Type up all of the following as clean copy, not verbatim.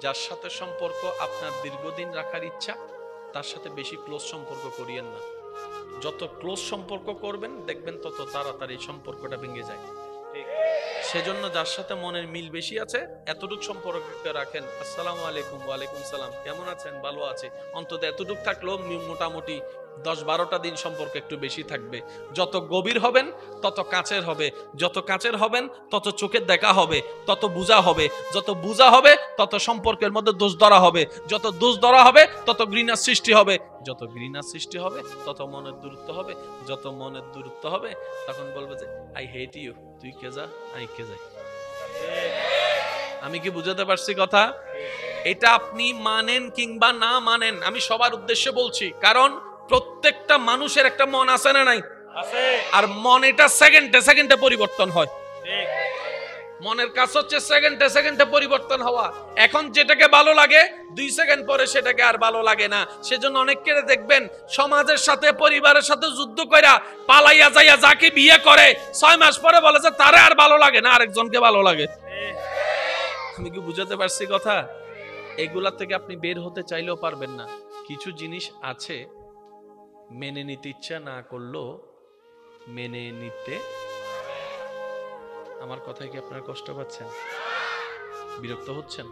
যার সাথে সম্পর্ক আপনার দীর্ঘদিন রাখার ইচ্ছা, তার সাথে বেশি ক্লোজ সম্পর্ক করিয়েন না। যত ক্লোজ সম্পর্ক করবেন দেখবেন তত তাড়াতাড়ি সম্পর্কটা ভেঙে যায়। সেজন্য যার সাথে মনের মিল বেশি আছে এতটুক সম্পর্ক রাখেন। আসসালামু আলাইকুম, ওয়ালাইকুম সালাম, কেমন আছেন? ভালো আছে। অন্তত এতটুক থাকলেও মোটামুটি 10-12টা দিন সম্পর্ক একটু বেশি থাকবে। যত গভীর হবেন তত কাছের হবে, যত কাছের হবেন তত চোখের দেখা হবে, তত বোঝা হবে, যত বোঝা হবে তত সম্পর্কের মধ্যে দোষ ধরা হবে, যত দোষ ধরা হবে তত ঘৃণার সৃষ্টি হবে, যত ঘৃণার সৃষ্টি হবে তত মনের দূরত্ব হবে, যত মনের দূরত্ব হবে তখন বলবে যে আই হেট ইউ, তুই কে যা আই কে যাই। আমি কি বুঝাতে পারছি কথা? এটা আপনি মানেন কিংবা না মানেন, আমি সবার উদ্দেশ্যে বলছি, কারণ প্রত্যেকটা মানুষের একটা মন আছে না নাই? আছে। আর মন এটা সেকেন্ডে সেকেন্ডে পরিবর্তন হয়। ঠিক। মনের কাজ হচ্ছে সেকেন্ডে সেকেন্ডে পরিবর্তন হওয়া। এখন যেটাকে ভালো লাগে 2 সেকেন্ড পরে সেটাকে আর ভালো লাগে না। সেজন্য অনেককে দেখবেন সমাজের সাথে পরিবারের সাথে যুদ্ধ কইরা পালাইয়া যাইয়া যাকে বিয়ে করে 6 মাস পরে বলে যে তারে আর ভালো লাগে না, আরেকজনকে ভালো লাগে। আমি কি বুঝাতে পারছি কথা? এগুলা থেকে আপনি বের হতে চাইলেও পারবেন না। কিছু জিনিস আছে মেনে নিতে ইচ্ছা না করলেও মেনে নিতে। আমার কথায় কি আপনারা কষ্ট পাচ্ছেন? বিরক্ত হচ্ছেন?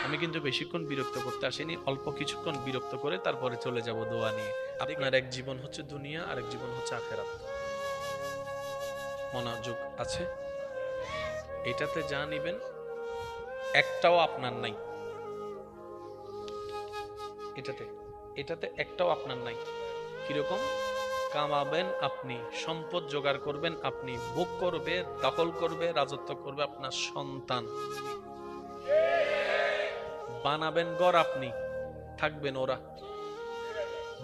আমি কিন্তু বেশিক্ষণ বিরক্ত করতে আসিনি, অল্প কিছুক্ষণ বিরক্ত করে তারপরে চলে যাব দোয়া নিয়ে। আপনার এক জীবন হচ্ছে দুনিয়া, আরেক জীবন হচ্ছে আখিরাত। মনোযোগ আছে? এটাতে যা নিবেন একটাও আপনার নাই। এটাতে একটাও আপনার নাই। কিরকম? কামাবেন আপনি, সম্পদ জোগাড় করবেন আপনি, ভোগ করবে, দখল করবে, রাজত্ব করবে আপনার সন্তান। বানাবেন ঘর আপনি, থাকবেন ওরা।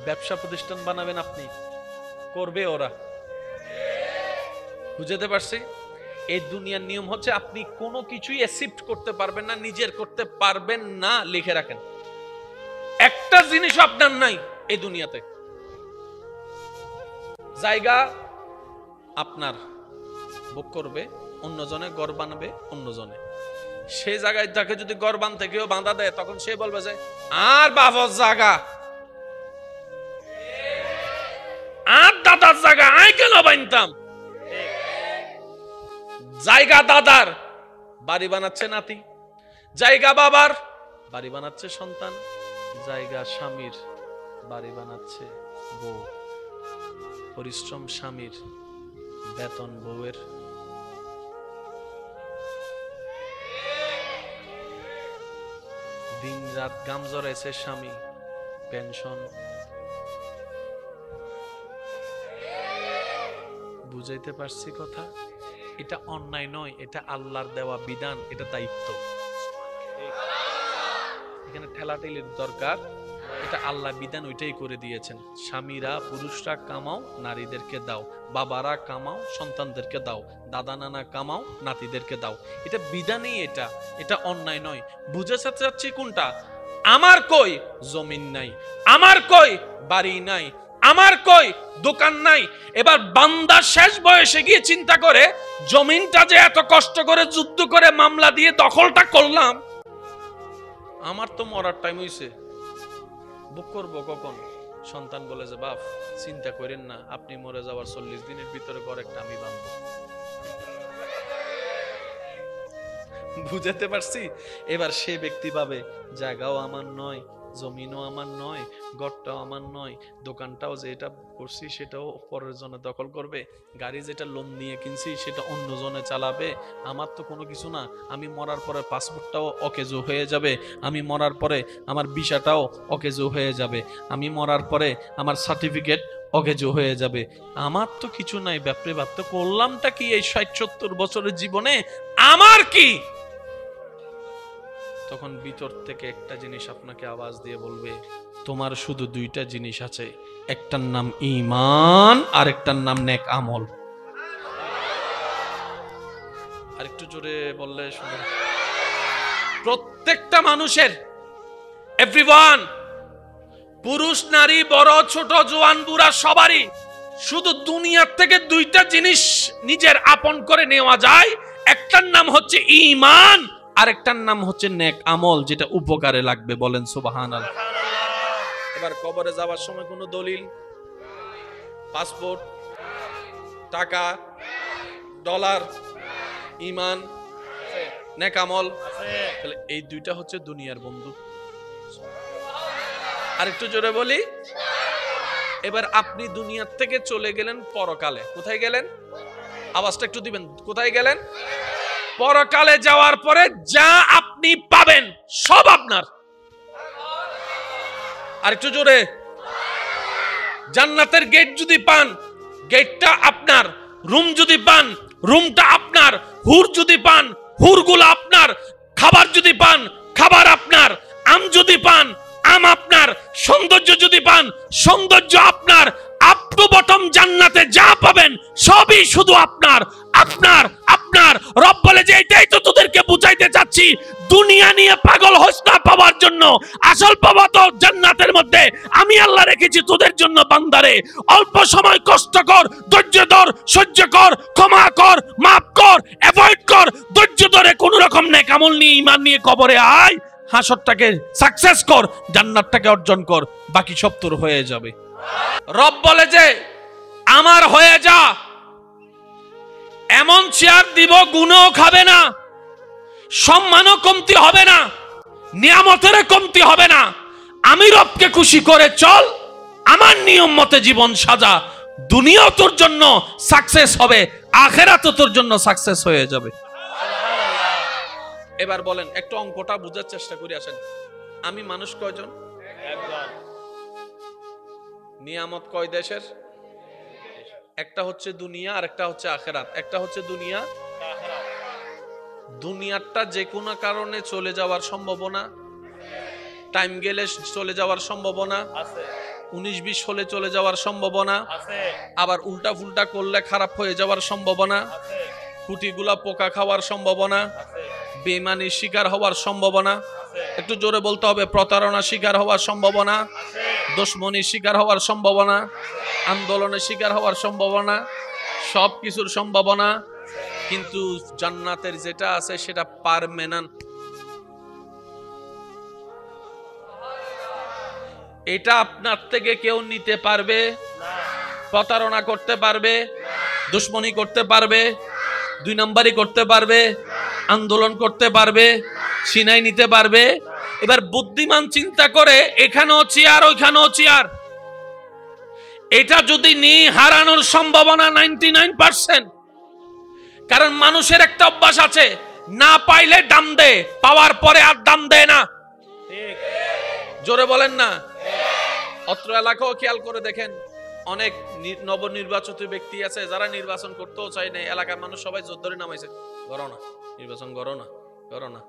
ব্যবসা প্রতিষ্ঠান বানাবেন আপনি, করবে ওরা। বুঝতে পারছি? এই দুনিয়ার নিয়ম হচ্ছে আপনি কোনো কিছুই অ্যাকসেপ্ট করতে পারবেন না, নিজের করতে পারবেন না। লিখে রাখেন, একটা জিনিস আপনার নাই এই দুনিয়াতে। জায়গা আপনার, ভোগ করবে অন্যজনে, ঘর বানাবে অন্যজনে। সে জায়গায় তাকে যদি ঘর বানতে কেউ বাঁধা দেয় তখন সে বলবে যে আর বাবার জায়গা, আর দাদার জায়গা আই কেন বানতাম। জায়গা দাদার, বাড়ি বানাচ্ছে নাতি। জায়গা বাবার, বাড়ি বানাচ্ছে সন্তান। জায়গা স্বামীর, বাড়ি বানাচ্ছে বউ। পরিশ্রম স্বামীর, বেতন বউয়ের। দিন রাত গাম জড়াইছে স্বামী, পেনশন। বুঝাইতে পারছি কথা? এটা অন্যায় নয়, এটা আল্লাহর দেওয়া বিধান, এটা দায়িত্ব। এখানে ঠেলাঠেলির দরকার, এটা আল্লাহ বিধান, ওইটাই করে দিয়েছেন। স্বামীরা, পুরুষরা কামাও, নারীদেরকে দাও। বাবারা কামাও, সন্তানদেরকে দাও। দাদা নানা কামাও, নাতিদেরকে দাও। এটা বিধানই, এটা অন্যায় নয়। বুঝাতে চাচ্ছি কোনটা? আমার কই জমিন নাই, আমার কই বাড়ি নাই, আমার কই দোকান নাই। এবার বান্দা শেষ বয়সে গিয়ে চিন্তা করে জমিনটা যে এত কষ্ট করে যুদ্ধ করে মামলা দিয়ে দখলটা করলাম, আমার তো মরার টাইম হইছে, বুক করবো কখন? সন্তান বলে যে বাপ চিন্তা করেন না, আপনি মরে যাওয়ার 40 দিনের ভিতরে ঘর একটা আমি বাঁধবো। বুঝাতে পারছি? এবার সে ব্যক্তি ভাবে জায়গাও আমার নয়, জমিনও আমার নয়, ঘরটাও আমার নয়, দোকানটাও যেটা করছি সেটাও পরের জনে দখল করবে, গাড়ি যেটা লোন নিয়ে কিনছি সেটা অন্য জনে চালাবে। আমার তো কোনো কিছু না। আমি মরার পরে পাসপোর্টটাও অকেজো হয়ে যাবে, আমি মরার পরে আমার ভিসাটাও অকেজো হয়ে যাবে, আমি মরার পরে আমার সার্টিফিকেট অকেজো হয়ে যাবে। আমার তো কিছু নাই। ব্যাপারে ভাবতে করলামটা কি এই 60-70 বছরের জীবনে? আমার কি? তখন ভিতর থেকে একটা জিনিস আপনাকে আওয়াজ দিয়ে বলবে তোমার শুধু 2টা জিনিস আছে, একটার নাম ঈমান আর একটার নাম নেক আমল। আর একটু জোরে বললে শুনুন। প্রত্যেকটা মানুষের, এভরিওয়ান, পুরুষ নারী, বড় ছোট, জওয়ান বুড়া, সবারই শুধু দুনিয়ার থেকে 2টা জিনিস নিজের আপন করে নেওয়া যায়। একটার নাম হচ্ছে ঈমান আরেকটার নাম হচ্ছে নেক আমল, যেটা উপকারে লাগবে। বলেন সুবহানাল্লাহ। এবার কবরে যাওয়ার সময় কোনো দলিল, পাসপোর্ট, টাকা, ডলার, ঈমান, নেক আমল, তাহলে এই দুইটা হচ্ছে দুনিয়ার বন্ধু। আরেকটু জোরে বলি। এবার আপনি দুনিয়ার থেকে চলে গেলেন পরকালে। কোথায় গেলেন? আওয়াজটা একটু দিবেন। কোথায় গেলেন? পরকালে যাওয়ার পরে যা আপনি পাবেন সব আপনার। আরেকটু জোরে। জান্নাতের গেট যদি পান, গেটটা আপনার। রুম যদি পান, রুমটা আপনার। হুর যদি পান, হুরগুলো আপনার। খাবার যদি পান, খাবার আপনার। আম যদি পান, আম আপনার। সৌন্দর্য যদি পান, সৌন্দর্য আপনার। আপ টু বটম জান্নাতে যা পাবেন সবই শুধু আপনার, আপনার, আপনার। রব বলে যে এটাই তো তোদেরকে বুঝাইতে চাচ্ছি, দুনিয়া নিয়ে পাগল হোস না পাওয়ার জন্য। আসল পাওয়া তো জান্নাতের মধ্যে। আমি আল্লাহ রেখেছি তোদের জন্য বান্দারে। অল্প সময় কষ্ট কর, ধৈর্য ধর, সহ্য কর, ক্ষমা কর, মাফ কর, অ্যাভয়েড কর। ধৈর্য ধরে কোন রকম নেক আমল নিয়ে, ঈমান নিয়ে কবরে আয়। হাসরটাকে সাকসেস কর, জান্নাতটাকে অর্জন কর, বাকি সব তোর হয়ে যাবে। রব বলে যে আমার হয়ে যা, এমন চেয়ার দিব গুণও খাবে না, সম্মানও কমতি হবে না, নিয়ামতের কমতি হবে না। আমি রবকে খুশি করে চল, আমার নিয়ম মতে জীবন সাজা। দুনিয়াও তোর জন্য সাকসেস হবে, আখিরাতও তোর জন্য সাকসেস হয়ে যাবে। এবার বলেন, একটু অঙ্কটা বোঝার চেষ্টা করি আসেন। আমি মানুষ কয়জন? একজন। নিয়ামত কয় দেশের? একটা হচ্ছে দুনিয়া আর একটা হচ্ছে আখিরাত। একটা হচ্ছে দুনিয়া, দুনিয়াটা যে কোনো কারণে চলে যাওয়ার সম্ভাবনা, টাইম গেলে চলে যাওয়ার সম্ভাবনা আছে, 19-20 হলে চলে যাওয়ার সম্ভাবনা আছে, আবার উল্টা ফুলটা করলে খারাপ হয়ে যাওয়ার সম্ভাবনা আছে, কুটিগুলা পোকা খাওয়ার সম্ভাবনা আছে, বেঈমানির শিকার হওয়ার সম্ভাবনা আছে, একটু জোরে বলতে হবে, প্রতারণার শিকার হওয়ার সম্ভাবনা আছে, দুশমনির শিকার হওয়ার সম্ভাবনা, আন্দোলনের শিকার হওয়ার সম্ভাবনা, সব কিছুর সম্ভাবনা। কিন্তু জান্নাতের যেটা আছে সেটা পার্মানেন্ট। এটা আপনার থেকে কেউ নিতে পারবে না, প্রতারণা করতে পারবে, দুশমনি করতে পারবে, 2 নম্বরই করতে পারবে, আন্দোলন করতে পারবে, ছিনাই নিতে পারবে। এবার বুদ্ধিমান চিন্তা করে, এখানেও চেয়ার ওইখানেও চেয়ার, এটা যদি নিয়ে হারানোর সম্ভাবনা 99%। কারণ মানুষের একটা অভ্যাস আছে, না পাইলে দাম দে, পাওয়ার পরে আর দাম দেয় না। ঠিক জোরে বলেন না। অত্র এলাকাও খেয়াল করে দেখেন, অনেক নবনির্বাচিত ব্যক্তি আছে যারা নির্বাচন করতেও চায় না। এলাকার মানুষ সবাই জোর ধরে নামাইছে, করো না নির্বাচন, করো না, করো না।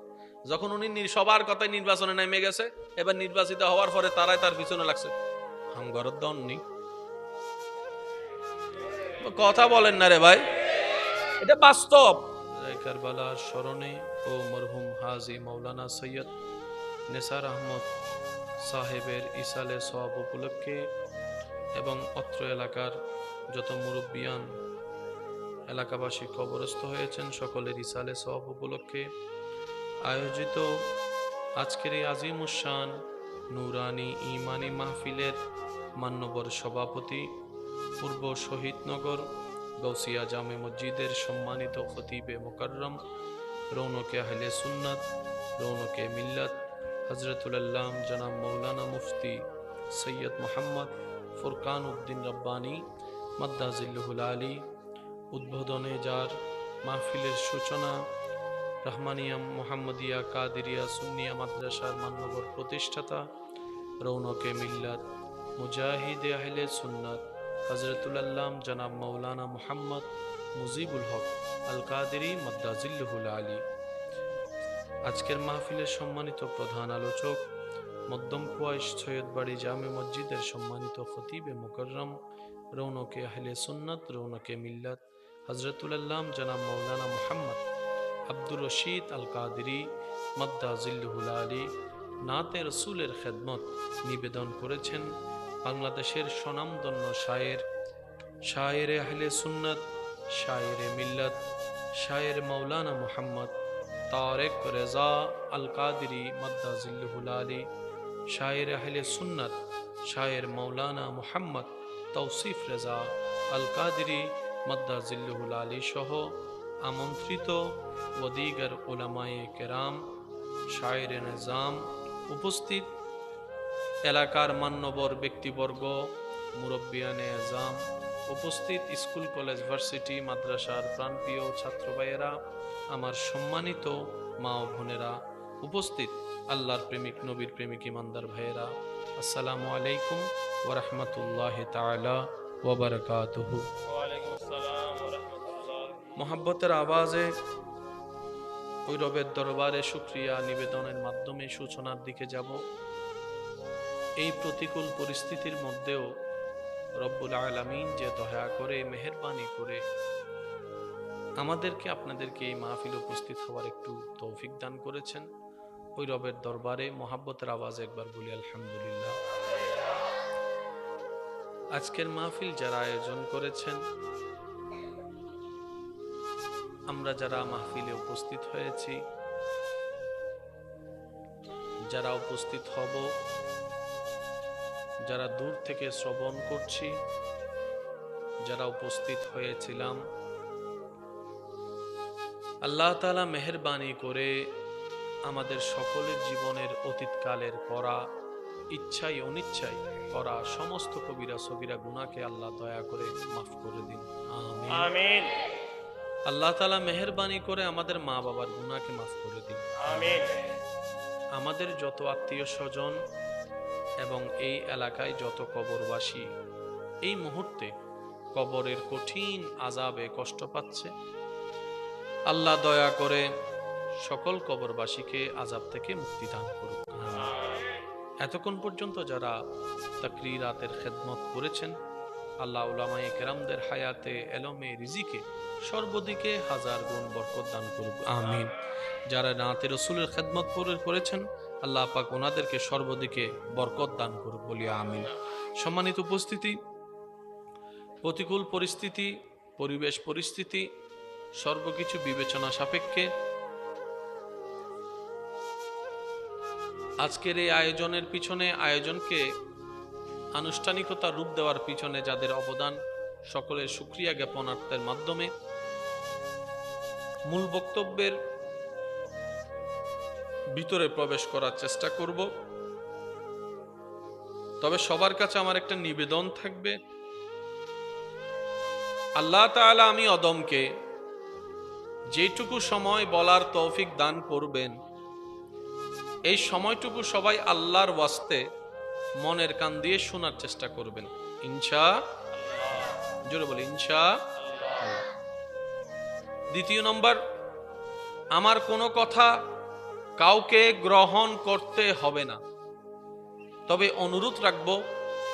যখন উনি সবার কথায় নির্বাচনে নেমে গেছে, এবার নির্বাচিত হওয়ার পরে তারাই তার পিছনে লাগছে। হাম ঘরের দন নি, কথা বলেন না রে ভাই, এটা বাস্তব। কারবালার স্মরণে ও মরহুম হাজী মাওলানা সৈয়দ নেসার আহমদ সাহেবের ইসালে সওয়াব উপলক্ষে এবং অত্র এলাকার যত মুরব্বিয়ান এলাকাবাসী কবরস্থ হয়েছেন, সকলের ইসালে সওয়াব উপলক্ষে আয়োজিত আজকের এই আজিমুশান নুরানি ইমানি মাহফিলের মান্যবর সভাপতি, পূর্ব শহীদনগর গৌসিয়া জামে মসজিদের সম্মানিত খতিবে মুকাররম, রৌনকে আহলে সুন্নাত, রৌনকে মিল্লাত, হযরতুল আল্লাম জনাব মৌলানা মুফতি সৈয়দ মোহাম্মদ ফুরকান উদ্দিন রব্বানী মাদ্দাজিল্লুহুল আলী উদ্বোধনে, যার মাহফিলের সূচনা রহমানিয়া মোহাম্মদিয়া কাদেরিয়া সুন্নিয়া মাদ্রাসার মান্যবর প্রতিষ্ঠাতা, রৌনকে মিল্লাত, মুজাহিদে আহলে সুন্নাত হযরতুল আল্লাম জনাব মৌলানা মুহাম্মদ মুজিবুল হক আল কাদেরি মাদ্দাজিল্লুহুল আলী। আজকের মাহফিলের সম্মানিত প্রধান আলোচক, মধ্যম কুয়াইশ সৈয়দবাড়ি জামে মসজিদের সম্মানিত খতিবে মুকাররম, রৌনকে আহলে সুন্নাত, রৌনকে মিল্লাত হযরতুল আল্লাম জনাব মৌলানা মুহাম্মদ আব্দুর রশিদ আল কাদেরি মাদ্দাজিল্লুহুল আলী নাতে রসুলের খেদমত নিবেদন করেছেন বাংলাদেশের স্বনামধন্য শায়ের, শায়েরে আহলে সুন্নাত, শায়েরে মিল্লাত, শায়ের মৌলানা মুহাম্মদ তারেক রেজা আল কাদরি মাদ্দাজিল্লুহুল আলী, শায়ের আহলে সুন্নাত শায়ের মৌলানা মুহাম্মদ তৌসিফ রেজা আল কাদরি মাদ্দাজিল্লুহুল আলী সহ আমন্ত্রিত ও দিগার উলামায়ে কেরাম, শায়ের নিজাম, উপস্থিত এলাকার মান্যবর ব্যক্তিবর্গ, মুরব্বিয়ানে আজম, উপস্থিত স্কুল কলেজ ভার্সিটি মাদ্রাসার প্রাণপ্রিয় ছাত্র ভাইয়েরা, আমার সম্মানিত মা ও বোনেরা, উপস্থিত আল্লাহর প্রেমিক নবীর প্রেমিক ইমানদার ভাইয়েরা, আসসালামু আলাইকুম ওয়া রাহমাতুল্লাহি তাআলা ওয়া বারাকাতুহু। মোহাব্বতের আওয়াজে ওই রবের দরবারে শুকরিয়া নিবেদনের মাধ্যমে সূচনার দিকে যাব। এই প্রতিকূল পরিস্থিতির মধ্যেও রব্বুল আলামিন যে দয়া করে মেহেরবানি করে আমাদেরকে আপনাদেরকে এই মাহফিলে উপস্থিত হওয়ার একটু তৌফিক দান করেছেন, ওই রবের দরবারে মোহাব্বতের আওয়াজে একবার বলি আলহামদুলিল্লাহ। আজকের মাহফিল যারা আয়োজন করেছেন, আমরা যারা মাহফিলে উপস্থিত হয়েছি, যারা উপস্থিত হব, যারা দূর থেকে শ্রবণ করছি, যারা উপস্থিত হয়েছিলাম, আল্লাহ তাআলা মেহেরবানি করে আমাদের সকলের জীবনের অতীতকালের করা, ইচ্ছাই অনিচ্ছাই করা সমস্ত কবিরা সগীরা গুনাহকে আল্লাহ দয়া করে মাফ করে দিন, আমিন আমিন। আল্লাহ তাআলা মেহেরবানি করে আমাদের মা বাবার গুনাহকে মাফ করে দিন, আমিন। আমাদের যত আত্মীয় স্বজন এবং এই এলাকায় যত কবরবাসী এই মুহূর্তে কবরের কঠিন আযাবে কষ্ট পাচ্ছে, আল্লাহ দয়া করে সকল কবরবাসীকে আযাব থেকে মুক্তি দান করুন। এতক্ষণ পর্যন্ত যারা তাকরীরাতের খেদমত করেছেন, আল্লাহ উলামায়ে কেরামদের হায়াতে এলমে রিজিকে সর্বদিকে হাজার গুণ বরকত দান করুক, আমিন। যারা নাতে রাসূলের খেদমত করেছেন, আল্লাহ পাক ওনাদেরকে সর্বদিকে বরকত দান করুক, বলি আমিন। সম্মানিত উপস্থিতি, প্রতিকূল পরিস্থিতি, পরিবেশ পরিস্থিতি সর্বকিছু বিবেচনা সাপেক্ষে আজকের এই আয়োজনের পিছনে, আয়োজনকে আনুষ্ঠানিকতা রূপ দেওয়ার পিছনে যাদের অবদান, সকলের শুকরিয়া জ্ঞাপনার্থের মাধ্যমে মূল বক্তব্যের ভিতরে প্রবেশ করার চেষ্টা করব। তবে সবার কাছে আমার একটা নিবেদন থাকবে, আল্লাহ তাআলা আমি অদমকে যেটুকু সময় বলার তৌফিক দান করবেন, এই সময়টুকু সবাই আল্লাহর ওয়াস্তে মনের কান দিয়ে শোনার চেষ্টা করবেন, ইনশাআল্লাহ। জোরে বলি ইনশাআল্লাহ। দ্বিতীয় নম্বর, আমার কোনো কথা কাউকে গ্রহণ করতে হবে না, তবে অনুরোধ রাখব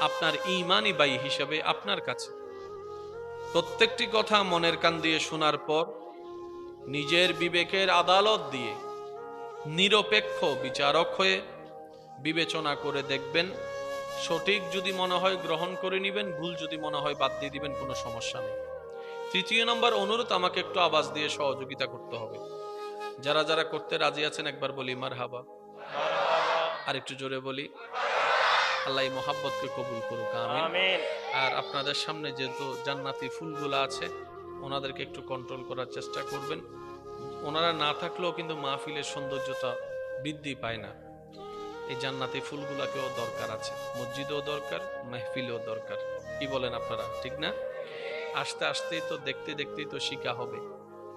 আপনার ঈমানি ভাই হিসেবে আপনার কাছে প্রত্যেকটি কথা মনের কান দিয়ে শোনার পর নিজের বিবেকের আদালত দিয়ে নিরপেক্ষ বিচারক হয়ে বিবেচনা করে দেখবেন। সঠিক যদি মনে হয় গ্রহণ করে নেবেন, ভুল যদি মনে হয় বাদ দিয়ে দিবেন, কোনো সমস্যা নেই। তৃতীয় নম্বর অনুরোধ, আমাকে একটু আওয়াজ দিয়ে সহযোগিতা করতে হবে। যারা যারা করতে রাজি আছেন একবার বলি মারহাবা, আর একটু জোরে বলি। আল্লাহ এই মোহাব্বতকে কবুল করুক, আমিন। আর আপনাদের সামনে যেহেতু জান্নাতি ফুলগুলো আছে, ওনাদেরকে একটু কন্ট্রোল করার চেষ্টা করবেন। ওনারা না থাকলেও কিন্তু মাহফিলের সৌন্দর্যতা বৃদ্ধি পায় না। এই জান্নাতি ফুলগুলাকেও দরকার আছে, মসজিদেও দরকার, মাহফিলেও দরকার। কি বলেন আপনারা, ঠিক না? আস্তে আস্তেই তো, দেখতে দেখতেই তো শিখা হবে।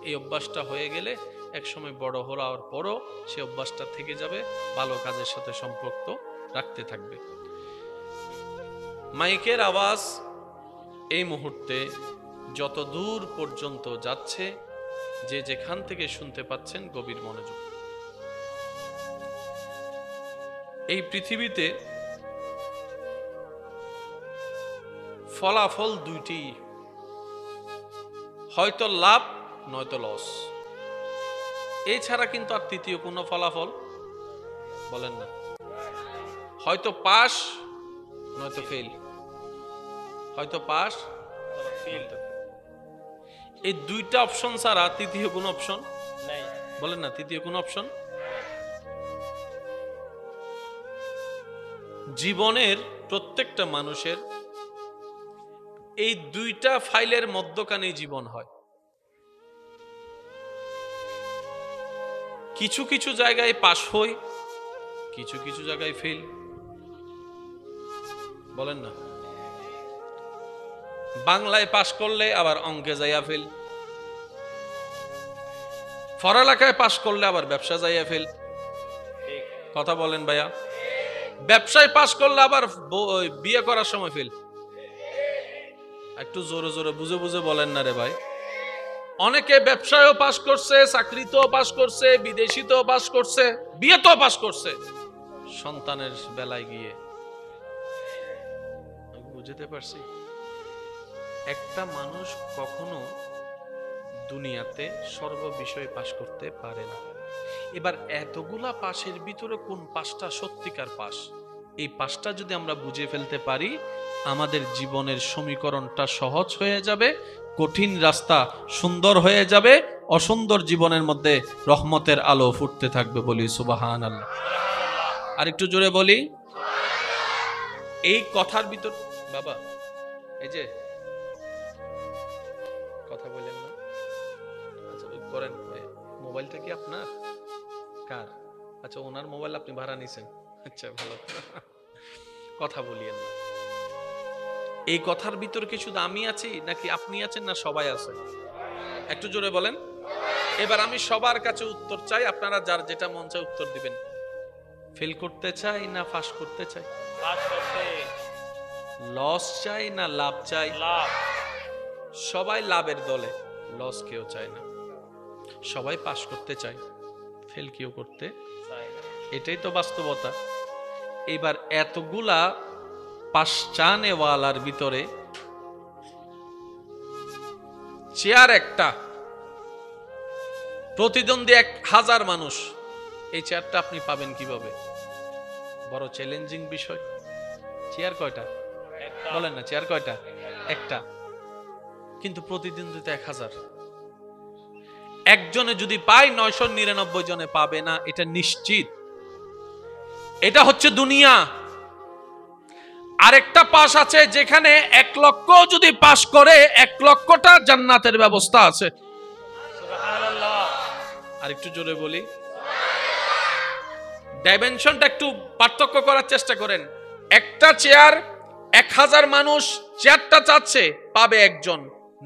এই অভ্যাসটা হয়ে গেলে একসময় বড় হওয়ার পরও সে অভ্যাসটা থেকে যাবে, ভালো কাজের সাথে সম্পর্ক রাখতে থাকবে। মাইকের আওয়াজ এই মুহূর্তে যত দূর পর্যন্ত যাচ্ছে, যে যেখান থেকে শুনতে পাচ্ছেন গভীর মনোযোগ। এই পৃথিবীতে ফলাফল দুইটি, হয়তো লাভ নয়তো লস, এছাড়া কিন্তু আর তৃতীয় কোনো ফলাফল বলেন না। হয়তো পাস নয়তো ফেল, হয়তো পাস ফেল। এই দুইটা অপশন ছাড়া তৃতীয় কোনো অপশন নাই। বলেন না, তৃতীয় কোন অপশন? জীবনের প্রত্যেকটা মানুষের এই দুইটা ফাইলের মধ্যখানে জীবন হয়। কিছু কিছু জায়গায় পাস হই, কিছু কিছু জায়গায় ফেল। বলেন না, বাংলায় পাস করলে আবার অঙ্কে যাইয়া ফেল, পড়ালেখায় পাস করলে আবার ব্যবসা যাইয়া ফেল। কথা বলেন ভাইয়া, ব্যবসায় পাস করলে আবার বিয়ে করার সময় ফেল। একটু জোরে জোরে বুঝে বুঝে বলেন না রে ভাই। অনেকে ব্যবসায়ও পাস করছে, চাকরিতেও পাস করছে, বিদেশিতেও পাস করছে, বিয়েতেও পাস করছে, সন্তানের বেলায় গিয়ে বুঝতে পারছি একটা মানুষ কখনো দুনিয়াতে সর্ব বিষয়ে পাস করতে পারে না। এবার এতগুলা পাশের ভিতরে কোন পাশটা সত্যিকার পাশ, এই পাশটা যদি আমরা বুঝে ফেলতে পারি, আমাদের জীবনের সমীকরণটা সহজ হয়ে যাবে, কঠিন রাস্তা সুন্দর হয়ে যাবে, অসুন্দর জীবনের মধ্যে রহমতের আলো ফুটতে থাকবে। বলি সুবহানাল্লাহ। আর একটু জোরে বলি। এই কথার ভিতর বাবা, এই যে কথা বলেন না, আচ্ছা করেন। মোবাইলটা কি আপনার? কার? আচ্ছা, ওনার মোবাইল আপনি ভাড়া নিছেন। আচ্ছা, ভালো। কথা বলিয়েন না। এই কথার ভিতর কি শুধু আমি আছি নাকি আপনি আছেন, না সবাই আছে? একটু জোরে বলেন। এবার আমি সবার কাছে উত্তর চাই, আপনারা যার যেটা মন চায় উত্তর দিবেন। ফেল করতে চাই না পাস করতে চাই? পাস করতে। লস চাই না লাভ চাই? লাভ। সবাই লাভের দলে, লস কেউ চায় না। সবাই পাস করতে চায়, ফেল কেউ করতে চায় না। এটাই তো বাস্তবতা। এবার এতগুলা পাস চানেওয়ালার ভিতরে চেয়ার একটা, প্রতিদ্বন্দ্বী 1000 মানুষ, এই চেয়ারটা আপনি পাবেন কিভাবে? বড় চ্যালেঞ্জিং বিষয়। চেয়ার কয়টা? বলেন না, চেয়ার কয়টা? একটা, কিন্তু প্রতিদ্বন্দ্বিতা 1000। একজনে যদি পায় 999 জনে পাবে না, এটা নিশ্চিত। এটা হচ্ছে দুনিয়া। আরেকটা পাশ আছে যেখানে 1 লক্ষ যদি পাস করে 1 লক্ষটা জান্নাতের ব্যবস্থা আছে। সুবহানাল্লাহ। আর একটু জোরে বলি, ডাইমেনশনটা একটু পার্থক্য করার চেষ্টা করেন। একটা চেয়ার 1000 মানুষ চেয়ারটা চাচ্ছে, পাবে একজন,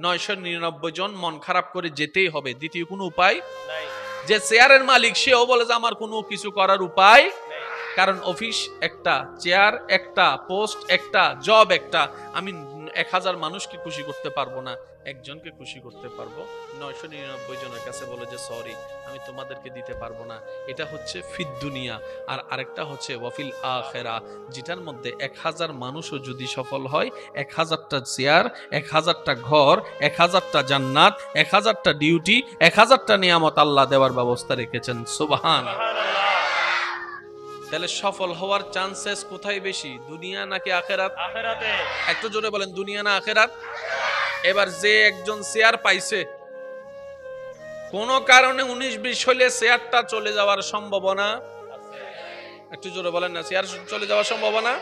999 জন মন খারাপ করে যেতেই হবে। দ্বিতীয় কোনো উপায় নাই। যে চেয়ারের মালিক সেও বলে যে আমার কোনো কিছু করার উপায়, কারণ অফিস একটা, চেয়ার একটা, পোস্ট একটা, জব একটা। আমি 1000 মানুষকে খুশি করতে পারবো না, একজনকে খুশি করতে পারবো। 999 জনের কাছে বলে যে সরি, আমি তোমাদেরকে দিতে পারবো না। এটা হচ্ছে ফিদ দুনিয়া। আর আরেকটা হচ্ছে ওয়াফিল আখিরা, যেটার মধ্যে 1000 মানুষও যদি সফল হয়, 1000টা চেয়ার, 1000টা ঘর, 1000টা জান্নাত, 1000টা ডিউটি, 1000টা নিয়ামত আল্লাহ দেওয়ার ব্যবস্থা রেখেছেন। সুবহানাল্লাহ। তাহলে সফল হওয়ার চান্সেস কোথায় বেশি, দুনিয়া নাকি আখেরাত? আখিরাতে। একটু জোরে বলেন, দুনিয়া না আখেরাত? এবার যে একজন শেয়ার পাইছে, কোন কারণে 19-20 হলে শেয়ারটা চলে যাওয়ার সম্ভাবনা, একটু জোরে বলেন না, শেয়ার চলে যাওয়ার সম্ভাবনা।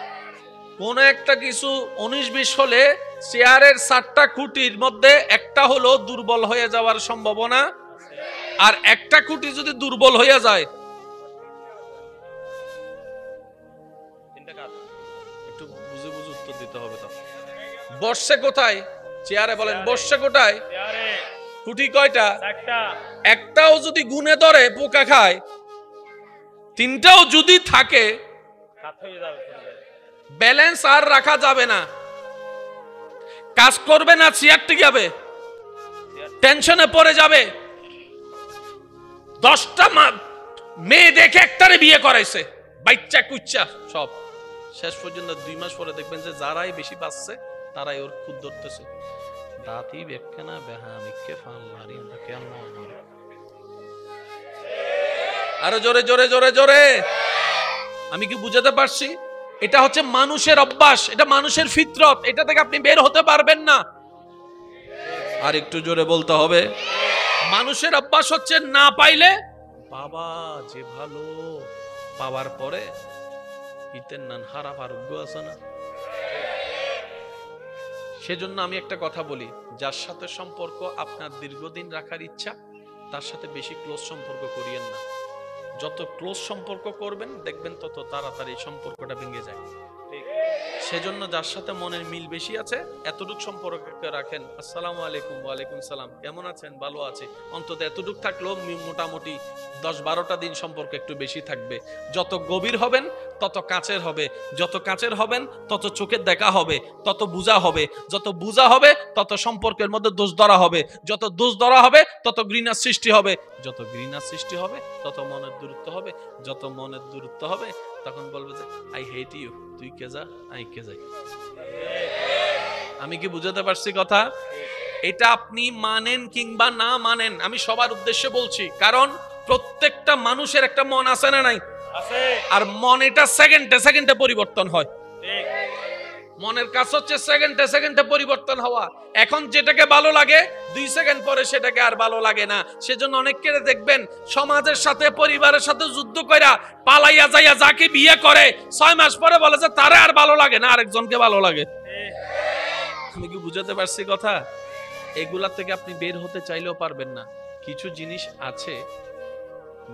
কোন একটা কিছু 19-20 হলে শেয়ারের 7টা খুঁটির মধ্যে একটা হলো দুর্বল হয়ে যাওয়ার সম্ভাবনা। আর একটা খুঁটি যদি দুর্বল হয়ে যায়, একটু বুঝে বুঝে উত্তর দিতে হবে। তো বর্ষে কোথায়? চেয়ারে বলেন, বর্ষে কোথায়? চেয়ারে। খুঁটি কয়টা? 4টা। একটাও যদি গুনে ধরে পোকা খায়, 3টাও যদি থাকে, কাত হয়ে যাবে। ব্যালেন্স আর রাখা যাবে না, কাজ করবে না, চেয়ার টিকে যাবে, টেনশনে পড়ে যাবে। 10টা মেয়ে দেখে একটারে বিয়ে করাইছে, বাচ্চা কুচ্চা সব, শেষ পর্যন্ত 2 মাস পরে দেখবেন যে যারাই বেশি বাঁচছে তারাই ওর খুদ ধরতেছে। দাঁতি বেখে না বেহামিকে ফান লারি আমরা কেন। আরো জোরে জোরে জোরে জোরে। আমি কি বুঝাতে পারছি? এটা হচ্ছে মানুষের অভ্যাস, এটা মানুষের ফিতরত, এটা থেকে আপনি বের হতে পারবেন না। আর একটু জোরে বলতে হবে। মানুষের অভ্যাস হচ্ছে না পাইলে বাবা যে ভালো, পাওয়ার পরে ইতের নান হারাপ আরোগ্য আছে না। সেজন্য আমি একটা কথা বলি, যার সাথে সম্পর্ক আপনার দীর্ঘদিন রাখার ইচ্ছা তার সাথে বেশি ক্লোজ সম্পর্ক করিয়েন না। যত ক্লোজ সম্পর্ক করবেন দেখবেন তত তাড়াতাড়ি সম্পর্কটা ভেঙে যায়। সেজন্য যার সাথে মনের মিল বেশি আছে এতটুক সম্পর্ক রাখেন। আসসালামু আলাইকুম। ওয়ালাইকুম সালাম, কেমন আছেন? ভালো আছে। অন্তত এতটুক থাকলেও মোটামুটি 10-12টা দিন সম্পর্ক একটু বেশি থাকবে। যত গভীর হবেন তত কাছের হবে, যত কাছের হবেন তত চোখের দেখা হবে, তত বুঝা হবে, যত বুঝা হবে তত সম্পর্কের মধ্যে দোষ ধরা হবে, যত দোষ ধরা হবে তত ঘৃণার সৃষ্টি হবে, যত ঘৃণার সৃষ্টি হবে তত মনের দূরত্ব হবে, যত মনের দূরত্ব হবে তখন বলবে যে আই হেট ইউ, তুই কে যা আই কে যাই। আমি কি বুঝাতে পারছি কথা? এটা আপনি মানেন কিংবা না মানেন, আমি সবার উদ্দেশ্যে বলছি, কারণ প্রত্যেকটা মানুষের একটা মন আছে না নাই? আছে। আর মন এটা সেকেন্ডে সেকেন্ডে পরিবর্তন হয়। ঠিক। মনের কাজ হচ্ছে সেকেন্ডে সেকেন্ডে পরিবর্তন হওয়া। এখন যেটাকে ভালো লাগে 2 সেকেন্ড পরে সেটাকে আর ভালো লাগে না। সেজন্য অনেককে দেখবেন সমাজের সাথে পরিবারের সাথে যুদ্ধ কইরা পালাইয়া যাইয়া যাকে বিয়ে করে 6 মাস পরে বলে যে তারে আর ভালো লাগে না, আরেকজনকে ভালো লাগে। আমি কি বুঝাতে পারছি কথা? এগুলা থেকে আপনি বের হতে চাইলেও পারবেন না। কিছু জিনিস আছে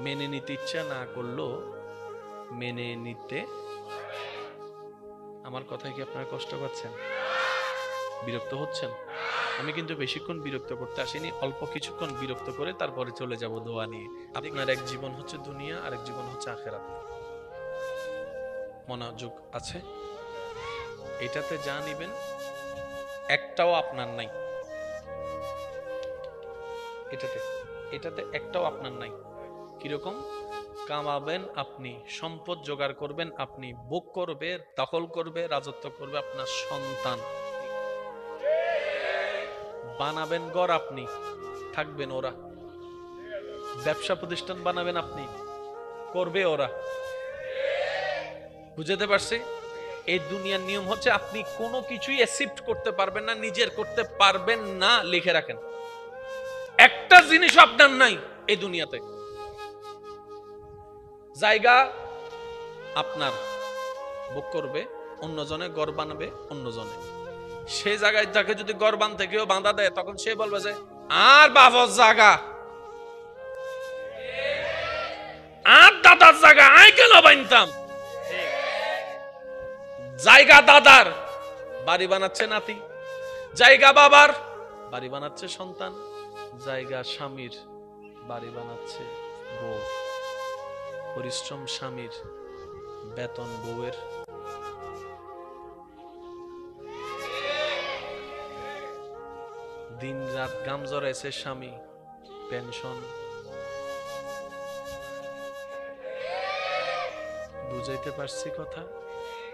মেনে নিতে ইচ্ছা না করলেও মেনে নিতে। আমার কথায় কি আপনারা কষ্ট পাচ্ছেন? বিরক্ত হচ্ছেন? আমি কিন্তু বেশিক্ষণ বিরক্ত করতে আসিনি, অল্প কিছুক্ষণ বিরক্ত করে তারপরে চলে যাব দোয়া নিয়ে। আপনার এক জীবন হচ্ছে দুনিয়া, আর এক জীবন হচ্ছে আখেরাত। মনোযোগ আছে? এটাতে যা নিবেন একটাও আপনার নাই। এটাতে একটাও আপনার নাই। কিরকম? কামাবেন আপনি, সম্পদ জোগাড় করবেন আপনি, ভোগ করবে, দখল করবে, রাজত্ব করবে আপনার সন্তান। বানাবেন ঘর আপনি, থাকবেন ওরা। ব্যবসা প্রতিষ্ঠান বানাবেন আপনি, করবে ওরা। বুঝতে পারছি? এই দুনিয়ার নিয়ম হচ্ছে আপনি কোনো কিছুই অ্যাকসেপ্ট করতে পারবেন না, নিজের করতে পারবেন না। লিখে রাখেন, একটা জিনিস আপনার নাই এই দুনিয়াতে। জায়গা আপনার, ভোগ করবে অন্যজনে, ঘর বানাবে অন্যজনে। সে জায়গায় তাকে যদি ঘর বানতে কেউ বাঁধা দেয় তখন সে বলবে যে আর বাবার জায়গা, আর দাদার জায়গা আই কেন বানতাম। জায়গা দাদার, বাড়ি বানাচ্ছে নাতি। জায়গা বাবার, বাড়ি বানাচ্ছে সন্তান। জায়গা স্বামীর, বাড়ি বানাচ্ছে বউ। পরিশ্রম স্বামীর, বেতন বউয়ের। দিন রাত গাম জড়াইছে স্বামী, পেনশন। বুঝাইতে পারছি কথা?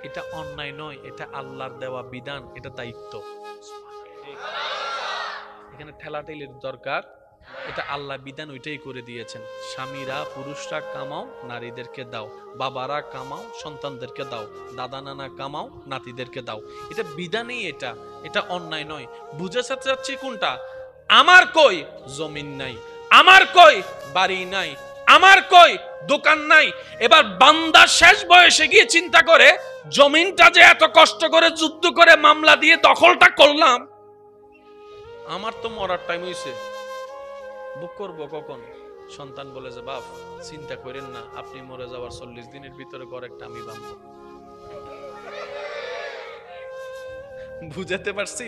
এটা অন্যায় নয়, এটা আল্লাহর দেওয়া বিধান, এটা দায়িত্ব। এখানে ঠেলাঠেলির দরকার, এটা আল্লাহ বিধান, ওইটাই করে দিয়েছেন। স্বামীরা, পুরুষরা কামাও, নারীদেরকে দাও। বাবারা কামাও, সন্তানদেরকে দাও। দাদা নানা কামাও, নাতিদেরকে দাও। এটা বিধানই, এটা অন্যায় নয়। বুঝাতে চাচ্ছি কোনটা? আমার কই জমিন নাই, আমার কই বাড়ি নাই, আমার কই দোকান নাই। এবার বান্দা শেষ বয়সে গিয়ে চিন্তা করে, জমিনটা যে এত কষ্ট করে যুদ্ধ করে মামলা দিয়ে দখলটা করলাম, আমার তো মরার টাইম হইছে, বুক করবো কখন? সন্তান বলে যে বাপ চিন্তা করেন না, আপনি মরে যাওয়ার 40 দিনের ভিতরে ঘর একটা আমি বাঁধবো। বুঝাতে পারছি?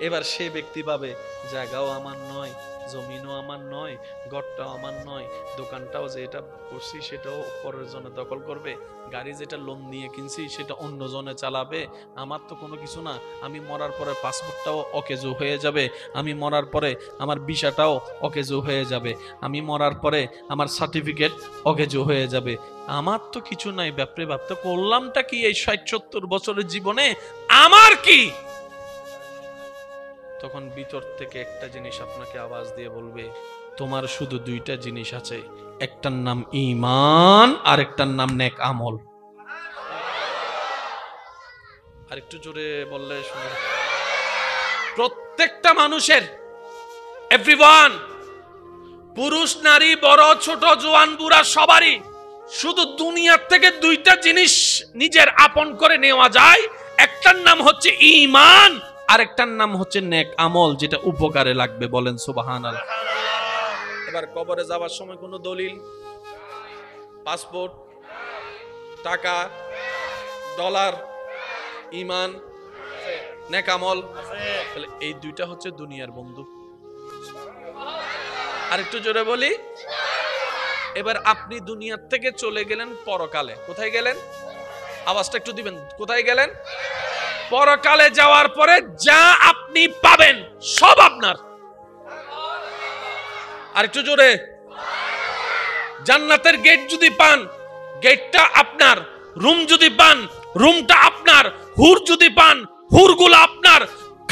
এবার সে ব্যক্তি ভাবে জায়গাও আমার নয়, জমিনও আমার নয়, ঘরটাও আমার নয়, দোকানটাও যেটা করছি সেটাও পরের জনে দখল করবে, গাড়ি যেটা লোন নিয়ে কিনছি সেটা অন্য জনে চালাবে। আমার তো কোনো কিছু না। আমি মরার পরে পাসপোর্টটাও অকেজো হয়ে যাবে, আমি মরার পরে আমার ভিসাটাও অকেজো হয়ে যাবে, আমি মরার পরে আমার সার্টিফিকেট অকেজো হয়ে যাবে। আমার তো কিছু নাই। ব্যাপারে ভাবতে করলামটা কি এই 60-70 বছরের জীবনে? আমার কি? তখন ভিতর থেকে একটা জিনিস আপনাকে আওয়াজ দিয়ে বলবে, তোমার শুধু 2টা জিনিস আছে, একটার নাম ঈমান আর একটার নাম নেক আমল। আর একটু জোরে বললে শুনুন। প্রত্যেকটা মানুষের, এভরিওয়ান, পুরুষ নারী বড় ছোট জোয়ান বুড়া সবারই শুধু দুনিয়ার থেকে দুইটা জিনিস নিজের আপন করে নেওয়া যায়। একটার নাম হচ্ছে ঈমান, আরেকটার নাম হচ্ছে নেক আমল, যেটা উপকারে লাগবে। বলেন সুবহানাল্লাহ। এবার কবরে যাওয়ার সময় কোনো দলিল, পাসপোর্ট, টাকা, ডলার, ঈমান, নেক আমল, তাহলে এই দুইটা হচ্ছে দুনিয়ার বন্ধু। আরেকটু জোরে বলি, এবার আপনি দুনিয়ার থেকে চলে গেলেন পরকালে। কোথায় গেলেন? আওয়াজটা একটু দিবেন। কোথায় গেলেন? পরকালে যাওয়ার পরে যা আপনি পাবেন সব আপনার। আরেকটু জোরে। জান্নাতের গেট যদি পান, গেটটা আপনার। রুম যদি পান, রুমটা আপনার। হুর যদি পান, হুরগুলো আপনার।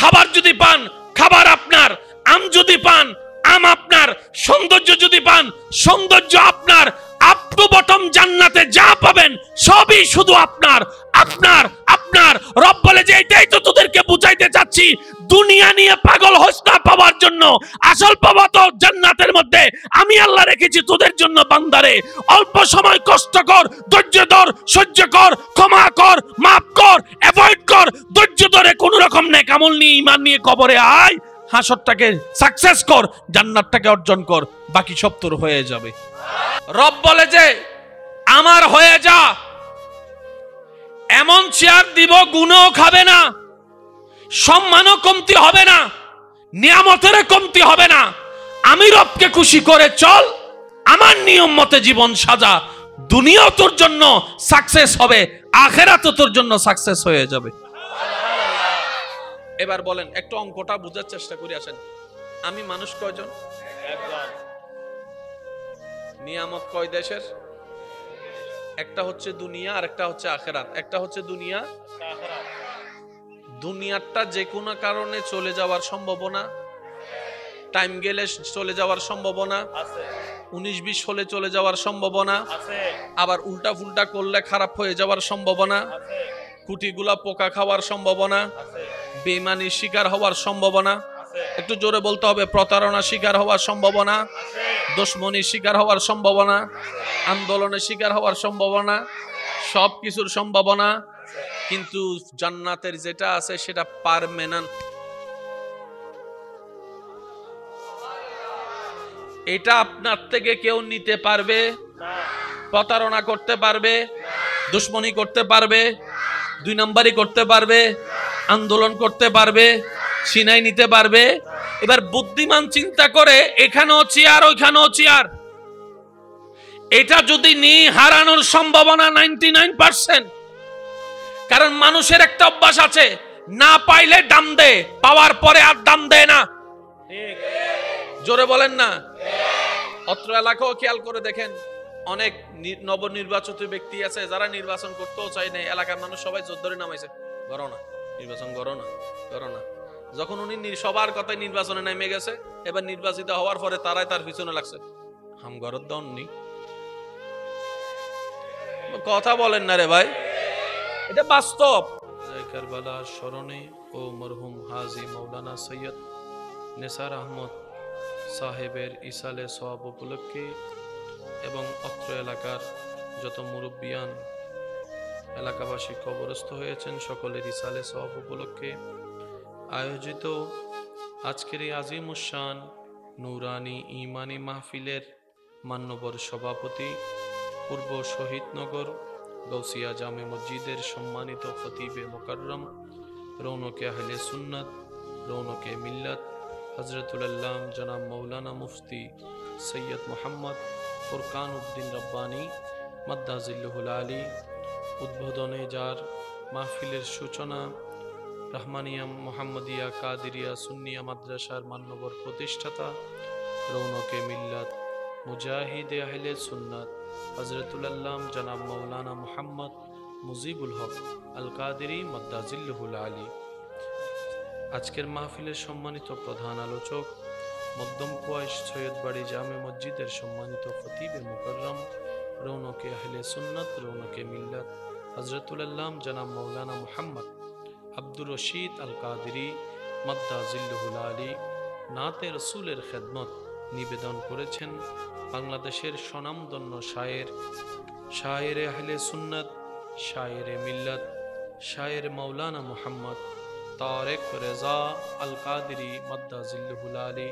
খাবার যদি পান, খাবার আপনার। আম যদি পান, আম আপনার। সৌন্দর্য যদি পান, সৌন্দর্য আপনার। আপ টু বটম জান্নাতে যা পাবেন সবই শুধু আপনার, আপনার, আপনার। রব বলে যে এটাই তো তোদেরকে বুঝাইতে চাচ্ছি, দুনিয়া নিয়ে পাগল হোস না পাওয়ার জন্য। আসল পাওয়া তো জান্নাতের মধ্যে। আমি আল্লাহ রেখেছি তোদের জন্য বান্দারে। অল্প সময় কষ্ট কর, ধৈর্য ধর, সহ্য কর, ক্ষমা কর, মাফ কর, অ্যাভয়েড কর। ধৈর্য ধরে কোন রকম নেক আমল নিয়ে, ঈমান নিয়ে কবরে আয়। হাসরটাকে সাকসেস কর, জান্নাতটাকে অর্জন কর, বাকি সব তোর হয়ে যাবে। রব বলে যে আমার হয়ে যা, এমন চেয়ার দিব গুণও খাবে না, সম্মানও কমতি হবে না, নিয়ামতের কমতি হবে না। আমি রবকে খুশি করে চল, আমার নিয়ম মতে জীবন সাজা। দুনিয়াও তোর জন্য সাকসেস হবে, আখেরাতও তোর জন্য সাকসেস হয়ে যাবে। এবার বলেন, একটু অঙ্কটা বোঝার চেষ্টা করি আসেন। আমি মানুষ কয়জন? একজন। নিয়ামত কয় দেশের? একটা হচ্ছে দুনিয়া আর একটা হচ্ছে আখেরাত। একটা হচ্ছে দুনিয়া, আখিরাত। দুনিয়াটা যে কোনো কারণে চলে যাওয়ার সম্ভাবনা, টাইম গেলে চলে যাওয়ার সম্ভাবনা, আছে, 19-20 হলে চলে যাওয়ার সম্ভাবনা, আছে, আবার উল্টা ফুলটা করলে খারাপ হয়ে যাওয়ার সম্ভাবনা, আছে, কুটিগুলা পোকা খাওয়ার সম্ভাবনা, আছে, বেঈমানির শিকার হওয়ার সম্ভাবনা, আছে, একটু জোরে বলতে হবে, প্রতারণার শিকার হওয়ার সম্ভাবনা, আছে, দুশমনির শিকার হওয়ার সম্ভাবনা, আন্দোলনের শিকার হওয়ার সম্ভাবনা, সব কিছুর সম্ভাবনা। কিন্তু জান্নাতের যেটা আছে সেটা পার্মানেন্ট। এটা আপনার থেকে কেউ নিতে পারবে, না, প্রতারণা করতে পারবে, দুশমনি করতে পারবে, 2 নম্বরই করতে পারবে, আন্দোলন করতে পারবে, ছিনাই নিতে পারবে। এবার বুদ্ধিমান চিন্তা করে, এখানেও চেয়ার ওইখানেও চেয়ার, এটা যদি নিয়ে হারানোর সম্ভাবনা 99%। কারণ মানুষের একটা অভ্যাস আছে, না পাইলে দাম দে, পাওয়ার পরে আর দাম দেয় না। ঠিক, জোরে বলেন না। অত্র এলাকাও খেয়াল করে দেখেন, অনেক নবনির্বাচিত ব্যক্তি আছে যারা নির্বাচন করতেও চায় না। এলাকার মানুষ সবাই জোর ধরে নামাইছে, করো না নির্বাচন, করো না, করো না। যখন উনি সবার কথায় নির্বাচনে নেমে গেছে, এবার নির্বাচিত হওয়ার পরে তারাই তার পিছনে লাগছে। হাম ঘরত দননি, কথা বলেন না রে ভাই, এটা বাস্তব। কারবালার স্মরণে ও মরহুম হাজী মৌলানা সৈয়দ নেসার আহমদ সাহেবের ইসালে সওয়াব উপলক্ষে এবং অত্র এলাকার যত মুরব্বিয়ান এলাকাবাসী কবরস্থ হয়েছেন, সকলের ইসালে সওয়াব উপলক্ষে আয়োজিত আজকের এই আজিমুশান নুরানি ইমানি মাহফিলের মান্যবর সভাপতি, পূর্ব শহীদনগর গৌসিয়া জামে মসজিদের সম্মানিত খতিবে মুকাররম, রৌনকে আহলে সুন্নাত, রৌনকে মিল্লাত, হযরতুল আল্লাম জনাব মৌলানা মুফতি সৈয়দ মোহাম্মদ ফুরকান উদ্দিন রব্বানী মাদ্দাজিল্লুহুল আলী উদ্বোধনে, যার মাহফিলের সূচনা রহমানিয়া মোহাম্মদিয়া কাদিরিয়া সুন্নিয়া মাদ্রাসার মান্যবর প্রতিষ্ঠাতা, রৌনকে মিল্লাত, মুজাহিদে আহলে সুন্নাত হযরতুল আল্লাম জনাব মৌলানা মুহাম্মদ মুজিবুল হক আল কাদিরি মাদ্দাজিল্লুহুল আলী। আজকের মাহফিলের সম্মানিত প্রধান আলোচক, মধ্যম কুয়াইশ সৈয়দবাড়ি জামে মসজিদের সম্মানিত খতিবে মুকাররম, রৌনকে আহলে সুন্নাত, রৌনকে মিল্লাত হযরতুল আল্লাম জনাব মৌলানা মুহাম্মদ আব্দুর রশিদ আল কাদিরি মাদ্দাজিল্লুহুল আলী, নাতে রসুলের খেদমত নিবেদন করেছেন বাংলাদেশের স্বনামধন্য শায়েরে আহলে সুন্নাত, শায়েরে মিল্লাত, শায়ের মাওলানা মুহাম্মদ তারেক রেজা আল কাদরি মাদ্দাজিল্লুহুল আলী,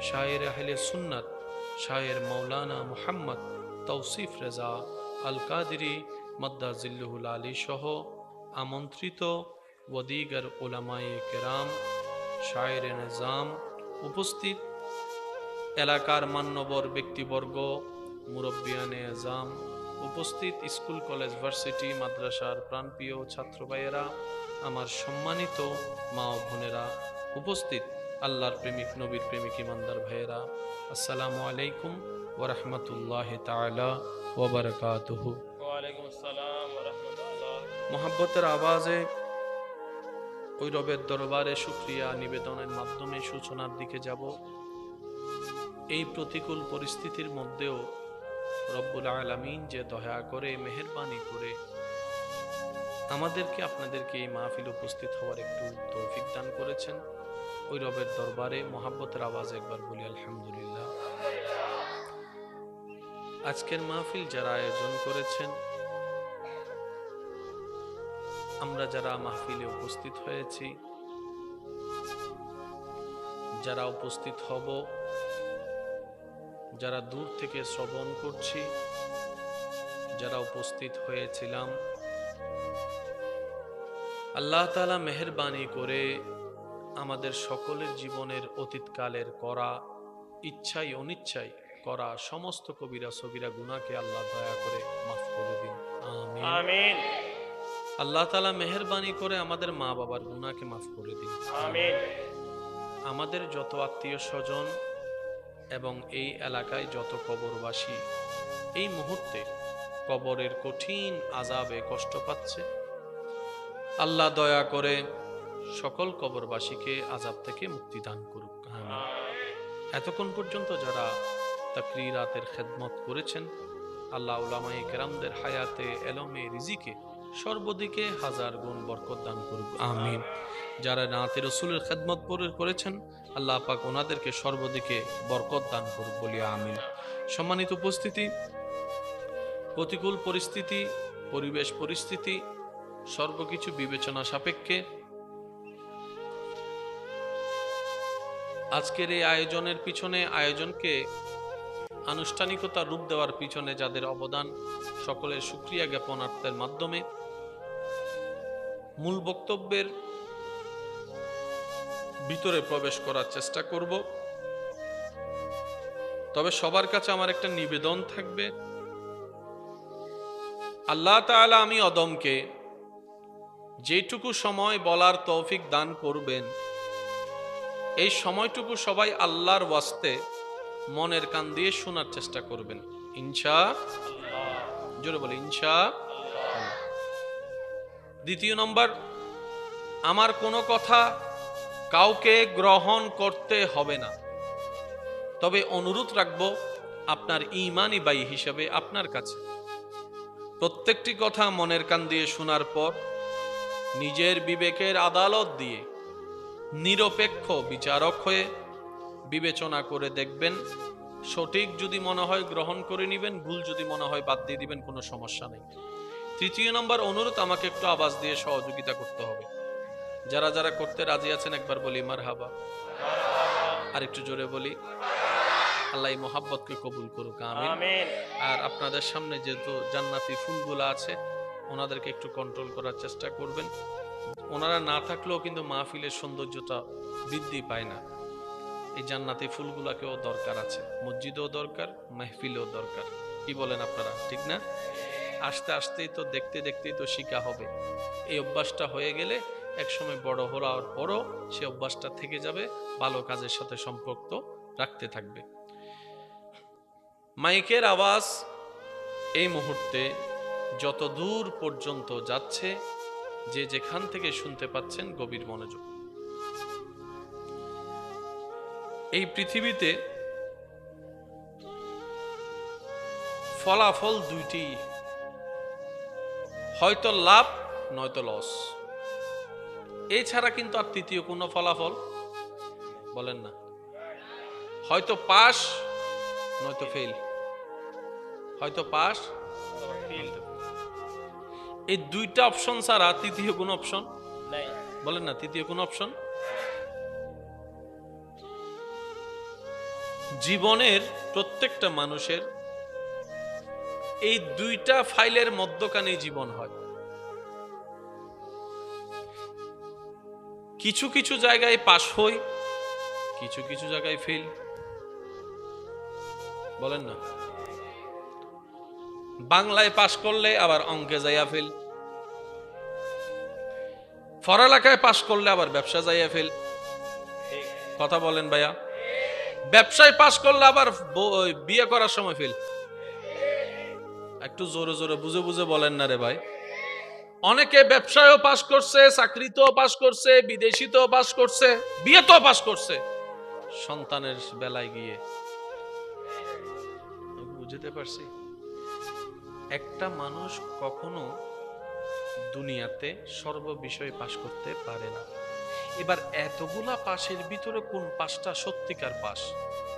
শায়ের আহলে সুন্নাত, শায়ের মাওলানা মুহাম্মদ তৌসিফ রেজা আল কাদরি মাদ্দাজিল্লুহুল আলী সহ আমন্ত্রিত ওদিগার উলামায়ে কেরাম, শায়ের নিজাম, উপস্থিত এলাকার মান্যবর ব্যক্তিবর্গ, মুরব্বিয়ানে আজম, উপস্থিত স্কুল কলেজ ভার্সিটি মাদ্রাসার প্রাণপ্রিয় ছাত্র ভাইয়েরা, আমার সম্মানিত মা ও বোনেরা, উপস্থিত আল্লাহর প্রেমিক নবীর প্রেমিক ইমানদার ভাইয়েরা, আসসালামু আলাইকুম ওয়া রাহমাতুল্লাহি তাআলা ওয়া বারাকাতুহু। ওয়ালাইকুম আসসালাম ওয়া রাহমাতুল্লাহ। মোহাব্বতের আওয়াজে ওই রবের দরবারে শুকরিয়া নিবেদনের মাধ্যমে সূচনার দিকে যাব। এই প্রতিকূল পরিস্থিতির মধ্যেও রব্বুল আলামিন যে দয়া করে মেহেরবানি করে আমাদেরকে আপনাদেরকে এই মাহফিল উপস্থিত হওয়ার একটু তৌফিক দান করেছেন, ওই রবের দরবারে মোহাব্বতের আওয়াজ একবার বলি আলহামদুলিল্লাহ। আজকের মাহফিল যারা আয়োজন করেছেন, আমরা যারা মাহফিলে উপস্থিত হয়েছি, যারা উপস্থিত হব, যারা দূর থেকে শ্রবণ করছি, যারা উপস্থিত হয়েছিলাম, আল্লাহ তাআলা মেহেরবানি করে আমাদের সকলের জীবনের অতীতকালের করা, ইচ্ছাই অনিচ্ছাই করা সমস্ত কবিরা সগীরা গুনাহকে আল্লাহ দয়া করে মাফ করে দিন, আমিন আমিন আল্লাহ তাআলা মেহেরবানি করে আমাদের মা বাবার গুনাহকে মাফ করে দিন, আমিন আমাদের যত আত্মীয় স্বজন এবং এই এলাকায় যত কবরবাসী এই মুহূর্তে কবরের কঠিন আযাবে কষ্ট পাচ্ছে, আল্লাহ দয়া করে সকল কবরবাসীকে আযাব থেকে মুক্তি দান করুক, আমিন। এতক্ষণ পর্যন্ত যারা তাকরীরাতের খেদমত করেছেন, আল্লাহ উলামায়ে কেরামদের হায়াতে এলমে রিজিকে সর্বদিকে হাজার গুণ বরকত দান করুক, আমিন। যারা নাতে রসুলের খেদমত করেছেন, আল্লাহ পাক ওনাদেরকে সর্বদিকে বরকত দান করুক বলি আমিন। সম্মানিত উপস্থিতি, প্রতিকূল পরিস্থিতি, পরিবেশ পরিস্থিতি সর্বকিছু বিবেচনা সাপেক্ষে আজকের এই আয়োজনের পিছনে, আয়োজনকে আনুষ্ঠানিকতা রূপ দেওয়ার পিছনে যাদের অবদান, সকলের শুকরিয়া জ্ঞাপনার্থের মাধ্যমে মূল বক্তব্যের ভিতরে প্রবেশ করার চেষ্টা করব। তবে সবার কাছে আমার একটা নিবেদন থাকবে, আল্লাহ তাআলা আমি অদমকে যেটুকু সময় বলার তৌফিক দান করবেন, এই সময়টুকু সবাই আল্লাহর ওয়াস্তে মনের কান দিয়ে শোনার চেষ্টা করবেন, ইনশাআল্লাহ। জোরে বলি ইনশাআল্লাহ। দ্বিতীয় নম্বর, আমার কোনো কথা কাউকে গ্রহণ করতে হবে না, তবে অনুরোধ রাখব আপনার ঈমানি ভাই হিসাবে আপনার কাছে প্রত্যেকটি কথা মনের কান দিয়ে শোনার পর নিজের বিবেকের আদালত দিয়ে নিরপেক্ষ বিচারক হয়ে বিবেচনা করে দেখবেন, সঠিক যদি মনে হয় গ্রহণ করে নেবেন, ভুল যদি মনে হয় বাদ দিয়ে দিবেন, কোনো সমস্যা নেই। তৃতীয় নম্বর অনুরোধ, আমাকে একটু আওয়াজ দিয়ে সহযোগিতা করতে হবে। যারা যারা করতে রাজি আছেন একবার বলি মারহাবা, আর একটু জোরে বলি আল্লাহ এই মোহাব্বতকে কবুল করুক, আমিন। আর আপনাদের সামনে যেহেতু জান্নাতি ফুলগুলো আছে, ওনাদেরকে একটু কন্ট্রোল করার চেষ্টা করবেন। ওনারা না থাকলেও কিন্তু মাহফিলের সৌন্দর্যটা বৃদ্ধি পায় না। এই জান্নাতি ফুলগুলাকেও দরকার আছে, মসজিদেও দরকার, মাহফিলেও দরকার। কি বলেন আপনারা, ঠিক না? আস্তে আস্তেই তো, দেখতে দেখতেই তো শিখা হবে। এই অভ্যাসটা হয়ে গেলে একসময় বড় হওয়ার পরও সে অভ্যাসটা থেকে যাবে, ভালো কাজের সাথে সম্পর্ক রাখতে থাকবে। মাইকের আওয়াজ এই মুহূর্তে যত দূর পর্যন্ত যাচ্ছে, যে যেখান থেকে শুনতে পাচ্ছেন গভীর মনোযোগ। এই পৃথিবীতে ফলাফল দুইটি, হয়তো লাভ নয়তো লস, এছাড়া কিন্তু আর তৃতীয় কোনো ফলাফল বলেন না। হয়তো পাস নয়তো ফেল, হয়তো পাস। এই দুইটা অপশন ছাড়া তৃতীয় কোন অপশন নাই। বলেন না, তৃতীয় কোন অপশন? জীবনের প্রত্যেকটা মানুষের এই দুইটা ফাইলের মধ্যখানে জীবন হয়। কিছু কিছু জায়গায় পাস হই, কিছু কিছু জায়গায় ফেল। বলেন না, বাংলায় পাস করলে আবার অঙ্কে যাইয়া ফেল, পড়ালেখায় পাস করলে আবার ব্যবসা যাইয়া ফেল। কথা বলেন ভাইয়া, ব্যবসায় পাস করলে আবার বিয়ে করার সময় ফেল। একটু জোরে জোরে বুঝে বুঝে বলেন না রে ভাই। অনেকে ব্যবসায়ও পাস করছে, চাকরিতেও পাস করছে, বিদেশিতেও পাস করছে, বিয়েতেও পাস করছে, সন্তানের বেলায় গিয়ে বুঝতে পারছি একটা মানুষ কখনো দুনিয়াতে সর্ব বিষয়ে পাস করতে পারে না। এবার এতগুলা পাশের ভিতরে কোন পাশটা সত্যিকার পাশ,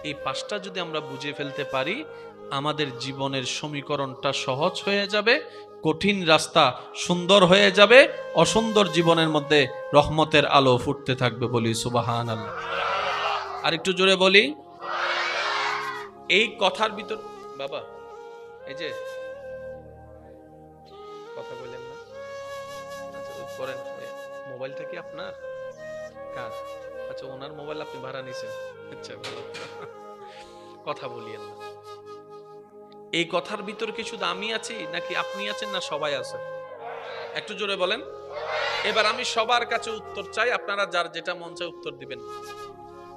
এই পাশটা যদি আমরা বুঝে ফেলতে পারি, আমাদের জীবনের সমীকরণটা সহজ হয়ে যাবে, কঠিন রাস্তা সুন্দর হয়ে যাবে, অসুন্দর জীবনের মধ্যে রহমতের আলো ফুটতে থাকবে। বলি সুবহানাল্লাহ। আর একটু জোরে বলি। এই কথার ভিতর বাবা, এই যে কথা বললেন না, আচ্ছা করেন। মোবাইলটা কি আপনার? কার? আচ্ছা, ওনার মোবাইল আপনি ভাড়া নিছেন। আচ্ছা ভালো, কথা বলিয়েন না। এই কথার ভিতর কি শুধু আমি আছি নাকি আপনি আছেন, না সবাই আছে? একটু জোরে বলেন। এবার আমি সবার কাছে উত্তর চাই, আপনারা যার যেটা মন চায় উত্তর দিবেন।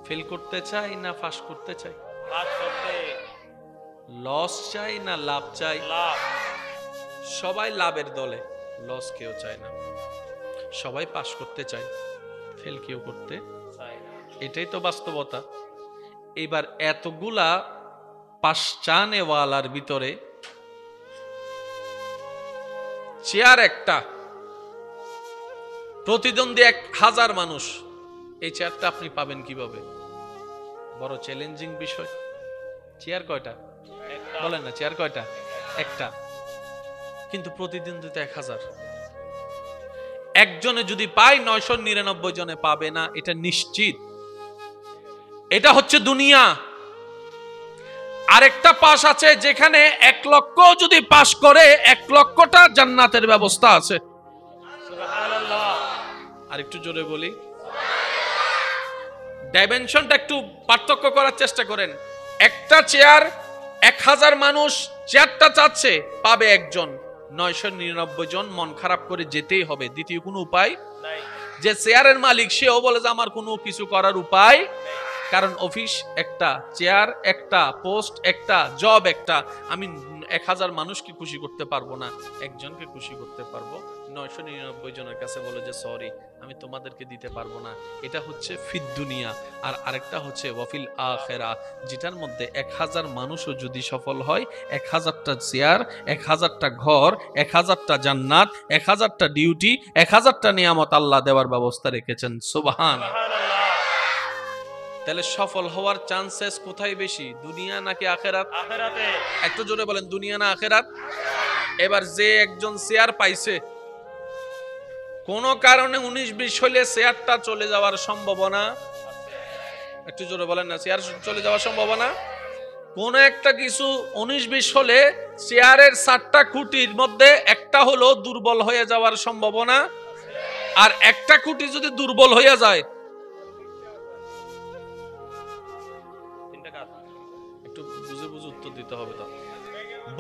ফেল করতে চাই না পাস করতে চাই? পাস করতে। লস চাই না লাভ চাই? লাভ। সবাই লাভের দলে, লস কেউ চায় না। সবাই পাস করতে চায়, ফেল কেউ করতে চাই না। এটাই তো বাস্তবতা। এবার এতগুলা পাস চানেওয়ালার ভিতরে চেয়ার একটা, প্রতিদ্বন্দ্বী 1000 মানুষ, এই চেয়ারটা আপনি পাবেন কিভাবে? বড় চ্যালেঞ্জিং বিষয়। চেয়ার কয়টা? একটা। বলেন না, চেয়ার কয়টা? একটা, কিন্তু প্রতিদ্বন্দ্বিতা 1000। একজনে যদি পায় 999 জনে পাবে না, এটা নিশ্চিত। এটা হচ্ছে দুনিয়া। আরেকটা পাশ আছে যেখানে 1 লক্ষ যদি পাস করে 1 লক্ষটা জান্নাতের ব্যবস্থা আছে। সুবহানাল্লাহ। আর একটু জোরে বলি, ডাইমেনশনটা একটু পার্থক্য করার চেষ্টা করেন। একটা চেয়ার 1000 মানুষ চেয়ারটা চাচ্ছে, পাবে একজন, 999 জন মন খারাপ করে যেতেই হবে। দ্বিতীয় কোনো উপায় নাই। যে চেয়ারের মালিক সেও বলে যে আমার কোনো কিছু করার উপায়, কারণ অফিস একটা, চেয়ার একটা, পোস্ট একটা, জব একটা। আমি 1000 মানুষকে খুশি করতে পারবো না, একজনকে খুশি করতে পারবো। 999 জনের কাছে বলে যে সরি, আমি তোমাদেরকে দিতে পারবো না। এটা হচ্ছে ফিদ দুনিয়া। আর আরেকটা হচ্ছে ওয়াফিল আখিরা, যেটার মধ্যে 1000 মানুষও যদি সফল হয়, 1000টা চেয়ার, 1000টা ঘর, 1000টা জান্নাত, 1000টা ডিউটি, 1000টা নিয়ামত আল্লাহ দেওয়ার ব্যবস্থা রেখেছেন। সুবহান। তাহলে সফল হওয়ার চান্সেস কোথায় বেশি, দুনিয়া নাকি আখেরাত? আখিরাতে। একটু জোরে বলেন, দুনিয়া না আখেরাত? এবার যে একজন শেয়ার পাইছে, কোন কারণে 19-20 হলে শেয়ারটা চলে যাওয়ার সম্ভাবনা, একটু জোরে বলেন না, শেয়ার চলে যাওয়ার সম্ভাবনা। কোন একটা কিছু 19-20 হলে শেয়ারের 7টা খুঁটির মধ্যে একটা হলো দুর্বল হয়ে যাওয়ার সম্ভাবনা। আর একটা খুঁটি যদি দুর্বল হয়ে যায়, একটু বুঝে বুঝে উত্তর দিতে হবে। তো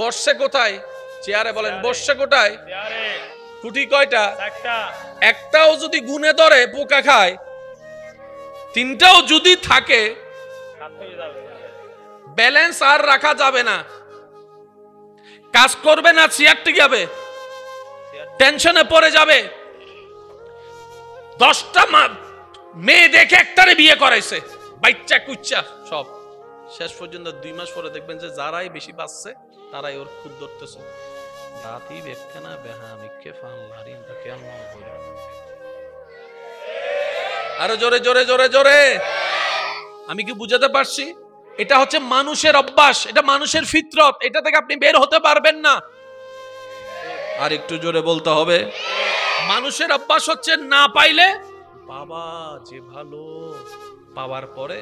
বর্ষে কোথায়? চেয়ারে বলেন, বর্ষে কোথায়? চেয়ারে। খুঁটি কয়টা? চারটা। একটাও যদি গুনে ধরে পোকা খায়, 3টাও যদি থাকে, সাত হয়ে যাবে। ব্যালেন্স আর রাখা যাবে না, কাজ করবে না, চেয়ার টিকে যাবে, টেনশনে পড়ে যাবে। 10টা মেয়ে দেখে একটারে বিয়ে করাইছে, বাচ্চা কুচ্চা সব, শেষ পর্যন্ত 2 মাস পরে দেখবেন যে যারাই বেশি বাঁচছে তারাই ওর খুদ ধরতেছে। দাঁতি বেখানা বেহামিকে ফানলারি কেমন হলো। আরো জোরে জোরে জোরে জোরে, আমি কি বুঝাতে পারছি? এটা হচ্ছে মানুষের অভ্যাস, এটা মানুষের ফিতরত, এটা থেকে আপনি বের হতে পারবেন না। আর একটু জোরে বলতে হবে, মানুষের অভ্যাস হচ্ছে না পাইলে বাবা যে ভালো, পাওয়ার পরে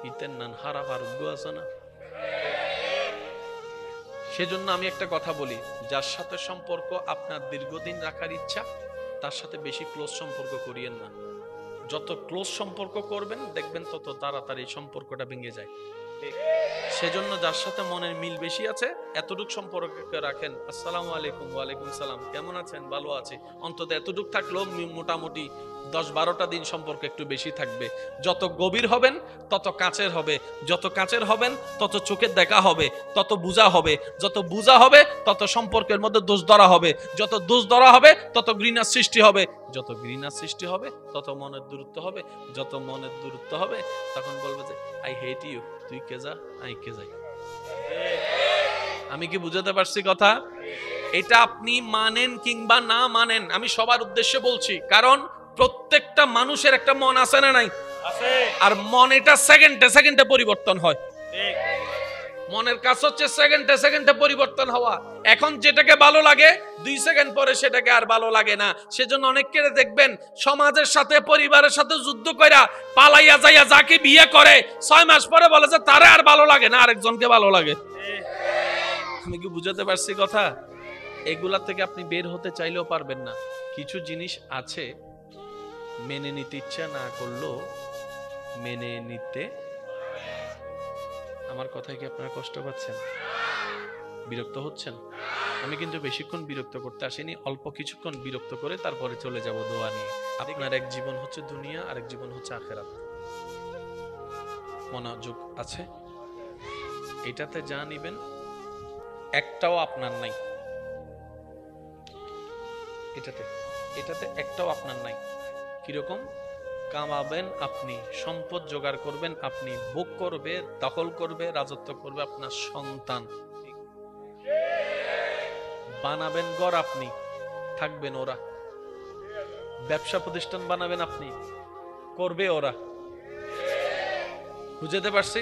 ইতেন নান হারা আরোগ্য আছে না। সেজন্য আমি একটা কথা বলি, যার সাথে সম্পর্ক আপনার দীর্ঘদিন রাখার ইচ্ছা তার সাথে বেশি ক্লোজ সম্পর্ক করিয়েন না। যত ক্লোজ সম্পর্ক করবেন দেখবেন তত তাড়াতাড়ি সম্পর্কটা ভেঙে যায়। সেজন্য যার সাথে মনের মিল বেশি আছে এতটুক সম্পর্ক রাখেন। আসসালামু আলাইকুম। ওয়ালাইকুম সালাম, কেমন আছেন? ভালো আছি। অন্তত এতটুক থাকলেও মোটামুটি 10-12টা দিন সম্পর্ক একটু বেশি থাকবে। যত গভীর হবেন তত কাছের হবে, যত কাছের হবেন তত চোখের দেখা হবে, তত বুঝা হবে, যত বুঝা হবে তত সম্পর্কের মধ্যে দোষ ধরা হবে, যত দোষ ধরা হবে তত ঘৃণার সৃষ্টি হবে, যত ঘৃণার সৃষ্টি হবে তত মনের দূরত্ব হবে, যত মনের দূরত্ব হবে তখন বলবে যে আই হেট ইউ, তুই কে যা আই কে যাই। আমি কি বুঝাতে পারছি কথা? এটা আপনি মানেন কিংবা না মানেন, আমি সবার উদ্দেশ্যে বলছি, কারণ প্রত্যেকটা মানুষের একটা মন আছে না নাই? আর মন এটা সেকেন্ডে সেকেন্ডে পরিবর্তন হয়। মনের কাজ হচ্ছে সেকেন্ডে সেকেন্ডে পরিবর্তন হওয়া। এখন যেটাকে ভালো লাগে 2 সেকেন্ড পরে সেটাকে আর ভালো লাগে না। সেজন্য অনেককে দেখবেন সমাজের সাথে পরিবারের সাথে যুদ্ধ কইরা পালাইয়া যাইয়া যাকে বিয়ে করে 6 মাস পরে বলে যে তারে আর ভালো লাগে না, আরেকজনকে ভালো লাগে। আমি কি বুঝাতে পারছি কথা? এগুলা থেকে আপনি বের হতে চাইলেও পারবেন না। কিছু জিনিস আছে মেনে নিতে ইচ্ছা না করলেও মেনে নিতে। আমার কথায় কি আপনারা কষ্ট পাচ্ছেন, বিরক্ত হচ্ছেন? আমি কিন্তু বেশিক্ষণ বিরক্ত করতে আসিনি, অল্প কিছুক্ষণ বিরক্ত করে তারপরে চলে যাব দোয়া নিয়ে। আপনার এক জীবন হচ্ছে দুনিয়া, আরেক জীবন হচ্ছে আখিরাত। মনোযোগ আছে? এটাতে যা নিবেন একটাও আপনার নাই। এটাতে একটাও আপনার নাই। কিরকম? কামাবেন আপনি, সম্পদ জোগাড় করবেন আপনি, ভোগ করবে, দখল করবে, রাজত্ব করবে আপনার সন্তান। বানাবেন ঘর আপনি, থাকবেন ওরা। ব্যবসা প্রতিষ্ঠান বানাবেন আপনি, করবে ওরা। বুঝতে পারছি?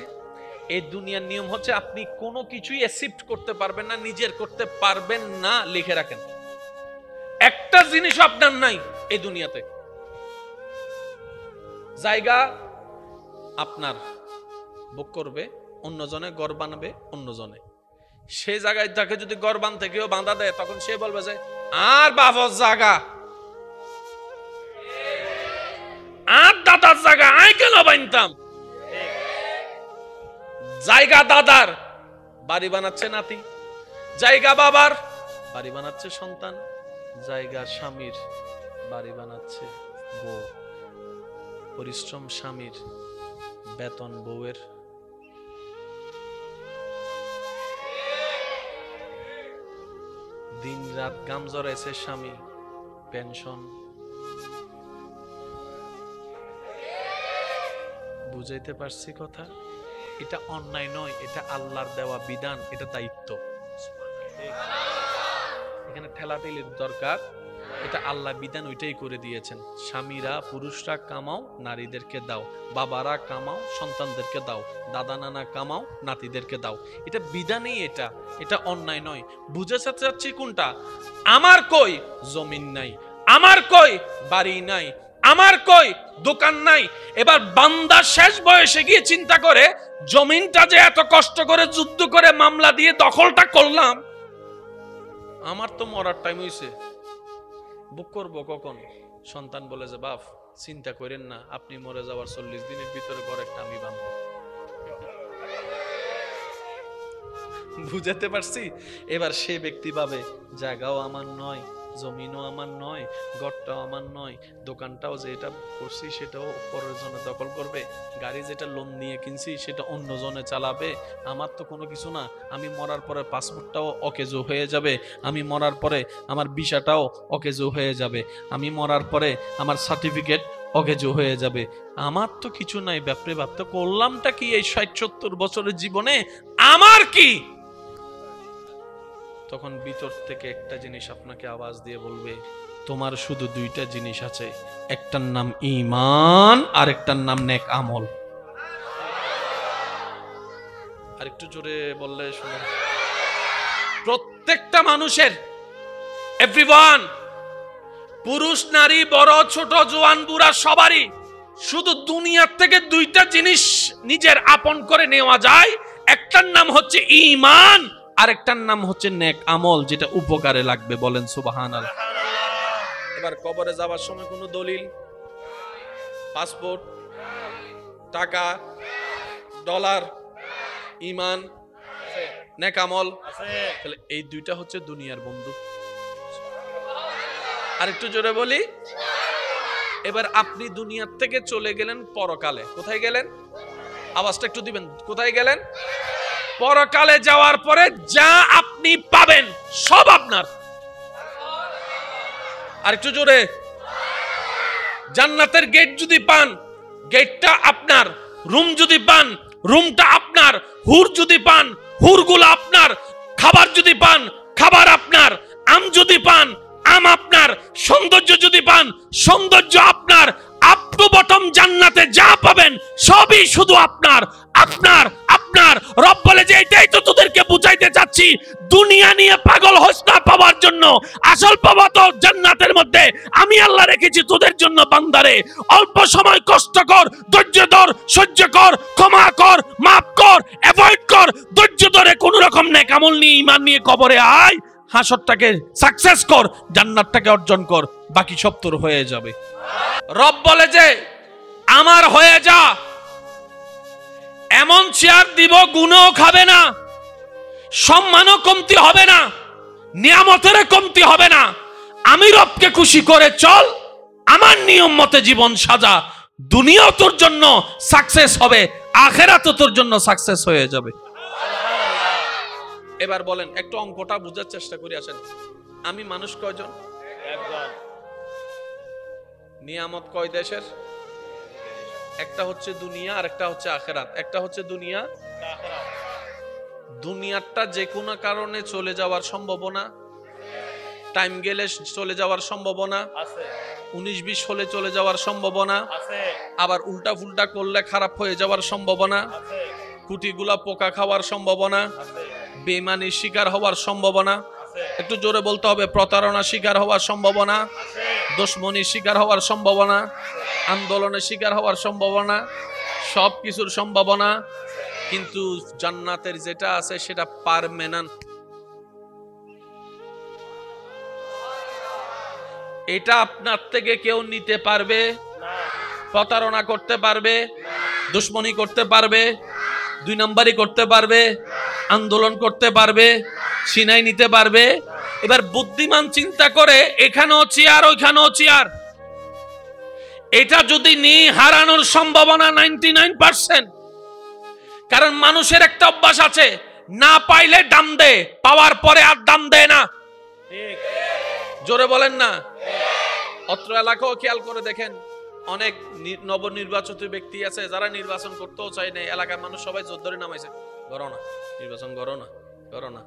এই দুনিয়ার নিয়ম হচ্ছে আপনি কোনো কিছুই অ্যাকসেপ্ট করতে পারবেন না, নিজের করতে পারবেন না। লিখে রাখেন, একটা জিনিস আপনার নাই এই দুনিয়াতে। জায়গা আপনার, ভোগ করবে অন্যজনে, ঘর বানাবে অন্যজনে। সে জায়গায় তাকে যদি ঘর বানতে কেউ বাঁধা দেয় তখন সে বলবে যে আর বাবার জায়গা, আর দাদার জায়গা আই কেন বানতাম। জায়গা দাদার, বাড়ি বানাচ্ছে নাতি। জায়গা বাবার, বাড়ি বানাচ্ছে সন্তান। জায়গা স্বামীর, বাড়ি বানাচ্ছে বউ। পরিশ্রম স্বামীর, বেতন বউয়ের। দিন রাত গাম জড়াইছে স্বামী, পেনশন। বুঝাইতে পারছি কথা? এটা অন্যায় নয়, এটা আল্লাহর দেওয়া বিধান, এটা দায়িত্ব। এখানে ঠেলাঠেলির দরকার, এটা আল্লাহ বিধান, ওইটাই করে দিয়েছেন। স্বামীরা, পুরুষরা কামাও, নারীদেরকে দাও। বাবারা কামাও, সন্তানদেরকে দাও। দাদা নানা কামাও, নাতিদেরকে দাও। এটা বিধানই, এটা অন্যায় নয়। বুঝাতে চাচ্ছি কোনটা? আমার কই জমিন নাই, আমার কই বাড়ি নাই, আমার কই দোকান নাই। এবার বান্দা শেষ বয়সে গিয়ে চিন্তা করে, জমিনটা যে এত কষ্ট করে যুদ্ধ করে মামলা দিয়ে দখলটা করলাম, আমার তো মরার টাইম হইছে, বুক করবো কখন? সন্তান বলে যে বাপ চিন্তা করেন না, আপনি মরে যাওয়ার 40 দিনের ভিতরে ঘর একটা আমি বাঁধবো। বুঝাতে পারছি? এবার সে ব্যক্তি ভাবে জায়গাও আমার নয়, জমিনও আমার নয়, ঘরটাও আমার নয়, দোকানটাও যেটা করছি সেটাও পরের জনে দখল করবে, গাড়ি যেটা লোন নিয়ে কিনছি সেটা অন্য জনে চালাবে। আমার তো কোনো কিছু না। আমি মরার পরে পাসপোর্টটাও অকেজো হয়ে যাবে, আমি মরার পরে আমার ভিসাটাও অকেজো হয়ে যাবে, আমি মরার পরে আমার সার্টিফিকেট অকেজো হয়ে যাবে। আমার তো কিছু নাই। ব্যাপারে ভাবতে করলামটা কি এই 60-70 বছরের জীবনে? আমার কি? তখন ভিতর থেকে একটা জিনিস আপনাকে আওয়াজ দিয়ে বলবে, তোমার শুধু 2টা জিনিস আছে, একটার নাম ঈমান আর একটার নাম নেক আমল। আর একটু জোরে বললে শুনো। প্রত্যেকটা মানুষের, এভরিওয়ান, পুরুষ নারী বড় ছোট জোয়ান বুড়া সবারই শুধু দুনিয়ার থেকে দুইটা জিনিস নিজের আপন করে নেওয়া যায়। একটার নাম হচ্ছে ঈমান, আর একটার নাম হচ্ছে নেক আমল, যেটা উপকারে লাগবে। বলেন সুবহানাল্লাহ। এবার কবরে যাওয়ার সময় কোনো দলিল, পাসপোর্ট, টাকা, ডলার, ঈমান, নেক আমল, তাহলে এই দুইটা হচ্ছে দুনিয়ার বন্ধু। আর একটু জোরে বলি, এবার আপনি দুনিয়ার থেকে চলে গেলেন পরকালে। কোথায় গেলেন? আওয়াজটা একটু দিবেন। কোথায় গেলেন? পরকালে যাওয়ার পরে যা আপনি পাবেন সব আপনার। আর একটু জোরে। জান্নাতের গেট যদি পান, গেটটা আপনার। রুম যদি পান, রুমটা আপনার। হুর যদি পান, হুরগুলো আপনার। খাবার যদি পান, খাবার আপনার। আম যদি পান, আম আপনার। সৌন্দর্য যদি পান, সৌন্দর্য আপনার। আপ টু বটম জান্নাতে যা পাবেন সবই শুধু আপনার, আপনার, আপনার। রব বলে যে এটাই তো তোদেরকে বুঝাইতে চাচ্ছি, দুনিয়া নিয়ে পাগল হোস না পাওয়ার জন্য। আসল পাওয়া তো জান্নাতের মধ্যে। আমি আল্লাহ রেখেছি তোদের জন্য বান্দারে। অল্প সময় কষ্ট কর, ধৈর্য ধর, সহ্য কর, ক্ষমা কর, মাফ কর, অ্যাভয়েড কর। ধৈর্য ধরে কোন রকম নেক আমল নিয়ে, ঈমান নিয়ে কবরে আয়। হাসরটাকে সাকসেস কর, জান্নাতটাকে অর্জন কর, বাকি সব তোর হয়ে যাবে। রব বলে যে আমার হয়ে যা, এমন চেয়ার দিব গুণও খাবে না, সম্মানও কমতি হবে না, নিয়ামতের কমতি হবে না। আমি রবকে খুশি করে চল, আমার নিয়ম মতে জীবন সাজা। দুনিয়াও তোর জন্য সাকসেস হবে, আখিরাতও তোর জন্য সাকসেস হয়ে যাবে। এবার বলেন, একটু অঙ্কটা বোঝার চেষ্টা করি আসেন। আমি মানুষ কয়জন? একজন। নিয়ামত কয় দেশের? একটা হচ্ছে দুনিয়া, আর একটা হচ্ছে আখিরাত। একটা হচ্ছে দুনিয়া। দুনিয়াটা যে কোনো কারণে চলে যাওয়ার সম্ভাবনা, টাইম গেলে চলে যাওয়ার সম্ভাবনা আছে, 19-20 হলে চলে যাওয়ার সম্ভাবনা আছে, আবার উল্টা ফুলটা করলে খারাপ হয়ে যাওয়ার সম্ভাবনা, আছে, কুটিগুলা পোকা খাওয়ার সম্ভাবনা, আছে, বেঈমানির শিকার হওয়ার সম্ভাবনা, আছে, একটু জোরে বলতে হবে, প্রতারণার শিকার হওয়ার সম্ভাবনা, আছে, দুশমনির শিকার হওয়ার সম্ভাবনা, আন্দোলনের শিকার হওয়ার সম্ভাবনা, সব কিছুর সম্ভাবনা। কিন্তু জান্নাতের যেটা আছে সেটা পার্মানেন্ট। এটা আপনার থেকে কেউ নিতে পারবে, প্রতারণা করতে পারবে, দুশমনি করতে পারবে, 2 নম্বরই করতে পারবে, আন্দোলন করতে পারবে, ছিনাই নিতে পারবে। এবার বুদ্ধিমান চিন্তা করে, এখানেও চেয়ার ওইখানেও চেয়ার, এটা যদি নিয়ে হারানোর সম্ভাবনা 99%। কারণ মানুষের একটা অভ্যাস আছে, না পাইলে দাম দে, পাওয়ার পরে আর দাম দেয় না। ঠিক, জোরে বলেন না। অত্র এলাকাও খেয়াল করে দেখেন, অনেক নবনির্বাচিত ব্যক্তি আছে যারা নির্বাচন করতেও চায় না। এলাকার মানুষ সবাই জোর ধরে নামাইছে, করো না নির্বাচন, করো না, করো না।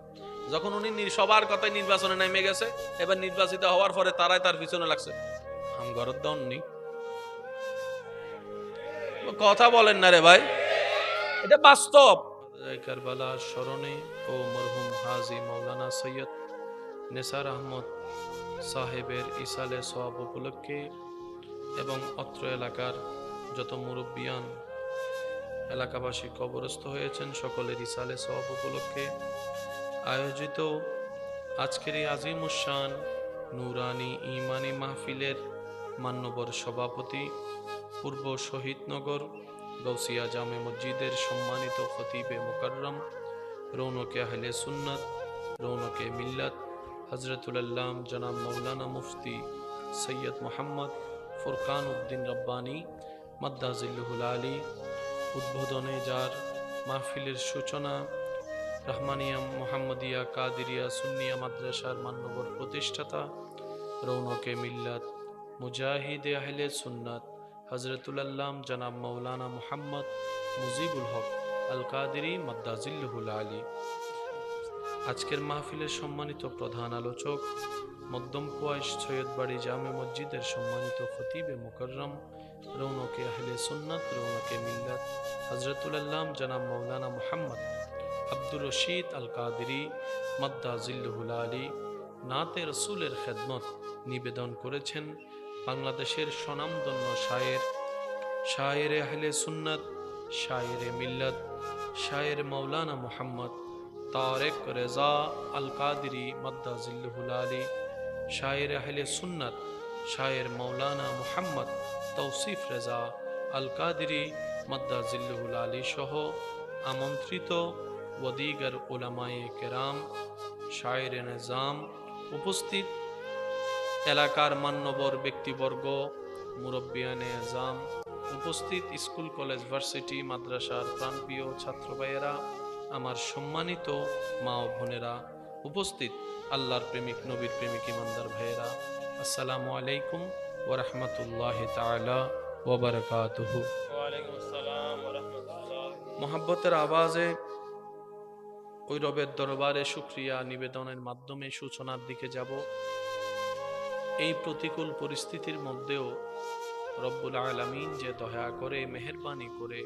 যখন উনি সবার কথায় নির্বাচনে নেমে গেছে, এবার নির্বাচিত হওয়ার পরে তারাই তার পিছনে লাগছে। হাম ঘরত দননি, কথা বলেন না রে ভাই, এটা বাস্তব। কারবালার স্মরণে ও মরহুম হাজী মাওলানা সৈয়দ নেসার আহমদ সাহেবের ইসালে সওয়াব উপলক্ষে এবং অত্র এলাকার যত মুরব্বিয়ান এলাকাবাসী কবরস্থ হয়েছেন, সকলের ইসালে সওয়াব উপলক্ষে আয়োজিত আজকের এই আজিমুশান নুরানি ইমানি মাহফিলের মান্যবর সভাপতি, পূর্ব শহীদনগর গৌসিয়া জামে মসজিদের সম্মানিত খতিবে মুকাররম, রৌনকে আহলে সুন্নাত, রৌনকে মিল্লাত, হযরতুল আল্লাম জনাব মৌলানা মুফতি সৈয়দ মোহাম্মদ ফুরকান উদ্দিন রব্বানী মাদ্দাজিল্লুহুল আলী উদ্বোধনে, যার মাহফিলের সূচনা রহমানিয়া মোহাম্মদিয়া কাদিরিয়া সুন্নিয়া মাদ্রাসার মান্যবর প্রতিষ্ঠাতা, রৌনকে মিল্লাত, মুজাহিদে আহলে সুন্নাত হযরতুল আল্লাম জনাব মৌলানা মুহাম্মদ মুজিবুল হক আল কাদিরি মাদ্দাজিল্লুহুল আলী। আজকের মাহফিলের সম্মানিত প্রধান আলোচক, মধ্যম কুয়াইশ সৈয়দবাড়ি জামে মসজিদের সম্মানিত খতিবে মুকাররম, রৌনকে আহলে সুন্নাত, রৌনকে মিল্লাত হযরতুল আল্লাম জনাব মৌলানা মুহাম্মদ আব্দুর রশিদ আল কাদেরী মাদ্দা জিল্লুহুল আলী নাতে রসুলের খেদমত নিবেদন করেছেন বাংলাদেশের স্বনামধন্য শায়েরে আহলে সুন্নাত, শায়েরে মিল্লাত, শায়ের মৌলানা মুহাম্মদ তারেক রেজা আল কাদেরী মাদ্দা জিল্লুহুল আলী, শায়ের আহলে সুন্নাত, শায়ের মৌলানা মুহাম্মদ তৌসিফ রেজা আল কাদেরী মাদ্দা জিল্লুহুল আলী সহ আমন্ত্রিত ওদিগার উলামায়ে কেরাম, শায়ের নিজাম উপস্থিত, এলাকার মান্যবর ব্যক্তিবর্গ, মুরব্বিয়ানে আজম উপস্থিত, স্কুল কলেজ ভার্সিটি মাদ্রাসার প্রাণপ্রিয় ছাত্র ভাইয়েরা, আমার সম্মানিত মা ও বোনেরা উপস্থিত, আল্লাহর প্রেমিক নবীর প্রেমিক ইমানদার ভাইয়েরা, আসসালামু আলাইকুম ওয়া রাহমাতুল্লাহি তাআলা ওয়া বারাকাতুহু। ওয়ালাইকুম আসসালাম ওয়া রাহমাতুল্লাহ। মোহাব্বতের আওয়াজে ওই রবের দরবারে শুকরিয়া নিবেদনের মাধ্যমে সূচনার দিকে যাব। এই প্রতিকূল পরিস্থিতির মধ্যেও রব্বুল আলামিন যে দয়া করে মেহেরবানি করে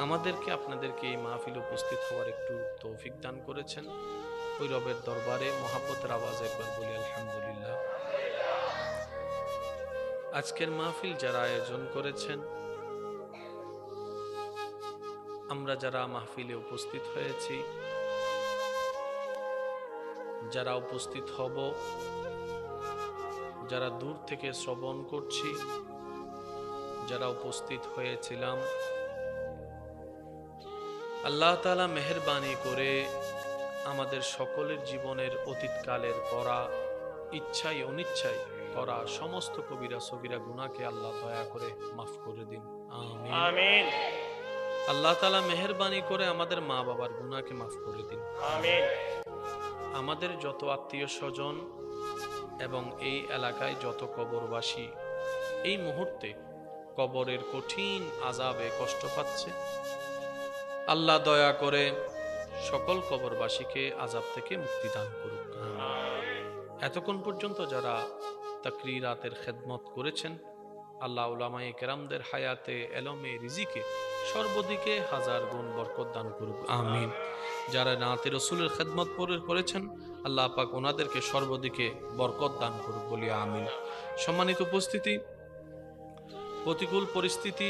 আমাদেরকে আপনাদেরকে এই মাহফিল উপস্থিত হওয়ার একটু তৌফিক দান করেছেন, ওই রবের দরবারে মোহাব্বতের আওয়াজে একবার বলি আলহামদুলিল্লাহ। আজকের মাহফিল যারা আয়োজন করেছেন, আমরা যারা মাহফিলে উপস্থিত হয়েছি, যারা উপস্থিত হব, যারা দূর থেকে শ্রবণ করছি, যারা উপস্থিত হয়েছিলাম, আল্লাহ তাআলা মেহেরবানি করে আমাদের সকলের জীবনের অতীতকালের করা, ইচ্ছাই অনিচ্ছাই করা সমস্ত কবিরা সগীরা গুনাহকে আল্লাহ দয়া করে মাফ করে দিন, আমিন আমিন আল্লাহ তাআলা মেহেরবানি করে আমাদের মা বাবার গুনাহকে মাফ করে দিন, আমিন। আমাদের যত আত্মীয় স্বজন এবং এই এলাকায় যত কবরবাসী এই মুহূর্তে কবরের কঠিন আযাবে কষ্ট পাচ্ছে, আল্লাহ দয়া করে সকল কবরবাসীকে আযাব থেকে মুক্তি দান করুক, আমিন। এতক্ষণ পর্যন্ত যারা তাকরীরাতের খেদমত করেছেন, আল্লাহ উলামায়ে কেরামদের হায়াতে এলমে রিজিকে সর্বদিকে হাজার গুণ বরকত দান করুক, আমিন। যারা নাতে রসুলের খেদমত করেছেন, আল্লাহ পাক ওনাদেরকে সর্বদিকে বরকত দান করুক, বলি আমিন। সম্মানিত উপস্থিতি, প্রতিকূল পরিস্থিতি,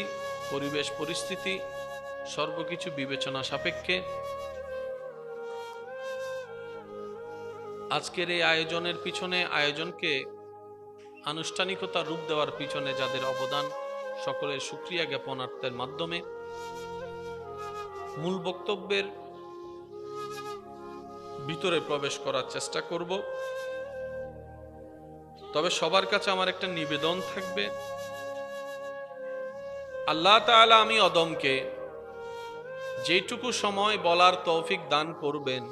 পরিবেশ পরিস্থিতি সর্বকিছু বিবেচনা সাপেক্ষে আজকের এই আয়োজনের পিছনে, আয়োজনকে আনুষ্ঠানিকতা রূপ দেওয়ার পিছনে যাদের অবদান, সকলের শুকরিয়া জ্ঞাপনার্থের মাধ্যমে মূল বক্তব্যের ভিতরে প্রবেশ করার চেষ্টা করব। তবে সবার কাছে আমার একটা নিবেদন থাকবে, আল্লাহ তাআলা আমি অদমকে যেটুকু সময় বলার তৌফিক দান করবেন,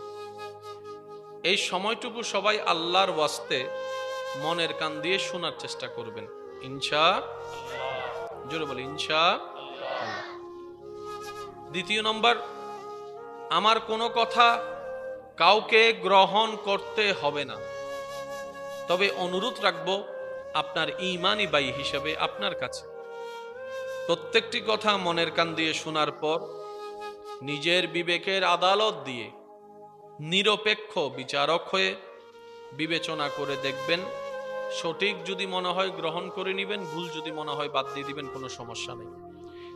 এই সময়টুকু সবাই আল্লাহর ওয়াস্তে মনের কান দিয়ে শোনার চেষ্টা করবেন, ইনশাআল্লাহ। জোরে বলি ইনশাআল্লাহ। দ্বিতীয় নম্বর, আমার কোনো কথা কাউকে গ্রহণ করতে হবে না, তবে অনুরোধ রাখবো আপনার ঈমানি ভাই হিসেবে আপনার কাছে প্রত্যেকটি কথা মনের কান দিয়ে শোনার পর নিজের বিবেকের আদালত দিয়ে নিরপেক্ষ বিচারক হয়ে বিবেচনা করে দেখবেন, সঠিক যদি মনে হয় গ্রহণ করে নেবেন, ভুল যদি মনে হয় বাদ দিয়ে দিবেন, কোনো সমস্যা নেই।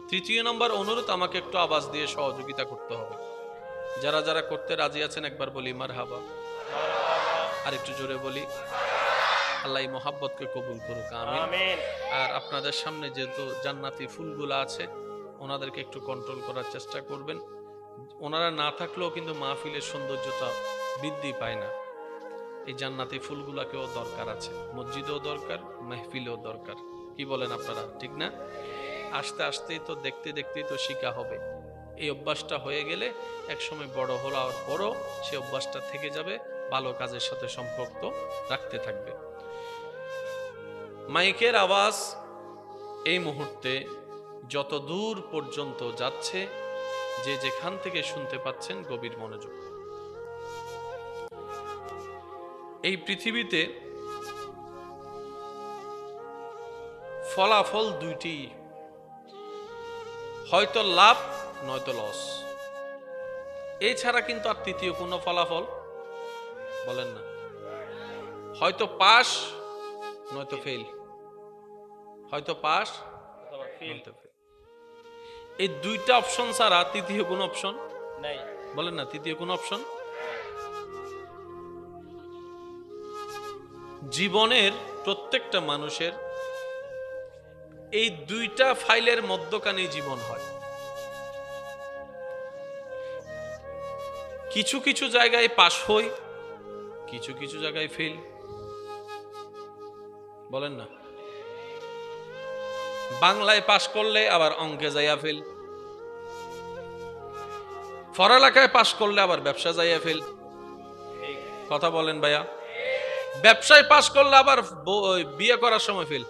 তৃতীয় নম্বর অনুরোধ, আমাকে একটু আওয়াজ দিয়ে সহযোগিতা করতে হবে। যারা যারা করতে রাজি আছেন একবার বলি মারহাবা, আর একটু জোরে বলি আল্লাহ এই মোহাব্বতকে কবুল করুক, আমিন। আর আপনাদের সামনে যেহেতু জান্নাতি ফুলগুলো আছে, ওনাদেরকে একটু কন্ট্রোল করার চেষ্টা করবেন। ওনারা না থাকলেও কিন্তু মাহফিলের সৌন্দর্যতা বৃদ্ধি পায় না। এই জান্নাতি ফুলগুলাকেও দরকার আছে, মসজিদেও দরকার, মাহফিলেও দরকার। কি বলেন আপনারা, ঠিক না? আস্তে আস্তেই তো, দেখতে দেখতেই তো শিখা হবে। এই অভ্যাসটা হয়ে গেলে একসময় বড় হওয়ার পরও সে অভ্যাসটা থেকে যাবে, ভালো কাজের সাথে সম্পর্ক রাখতে থাকবে। মাইকের আওয়াজ এই মুহূর্তে যত দূর পর্যন্ত যাচ্ছে, যে যেখান থেকে শুনতে পাচ্ছেন গভীর মনোযোগ। এই পৃথিবীতে ফলাফল দুইটি, হয়তো লাভ নয়তো লস। এছাড়া কিন্তু আর তৃতীয় কোনো ফলাফল বলেন না, হয়তো পাস নয়তো ফেল, হয়তো পাস অথবা ফিল নয়তো ফেল। এই দুইটা অপশন ছাড়া তৃতীয় কোন অপশন নাই। বলেন না, তৃতীয় কোন অপশন। জীবনের প্রত্যেকটা মানুষের এই দুইটা ফাইলের মধ্যখানে জীবন হয়। কিছু কিছু জায়গায় পাস হই, কিছু কিছু জায়গায় ফেল। বলেন না, বাংলায় পাস করলে আবার অঙ্কে যাইয়া ফেল, পড়ালেখায় পাস করলে আবার ব্যবসা যাইয়া ফেল। কথা বলেন ভাইয়া, ব্যবসায় পাস করলে আবার বিয়ে করার সময় ফেল।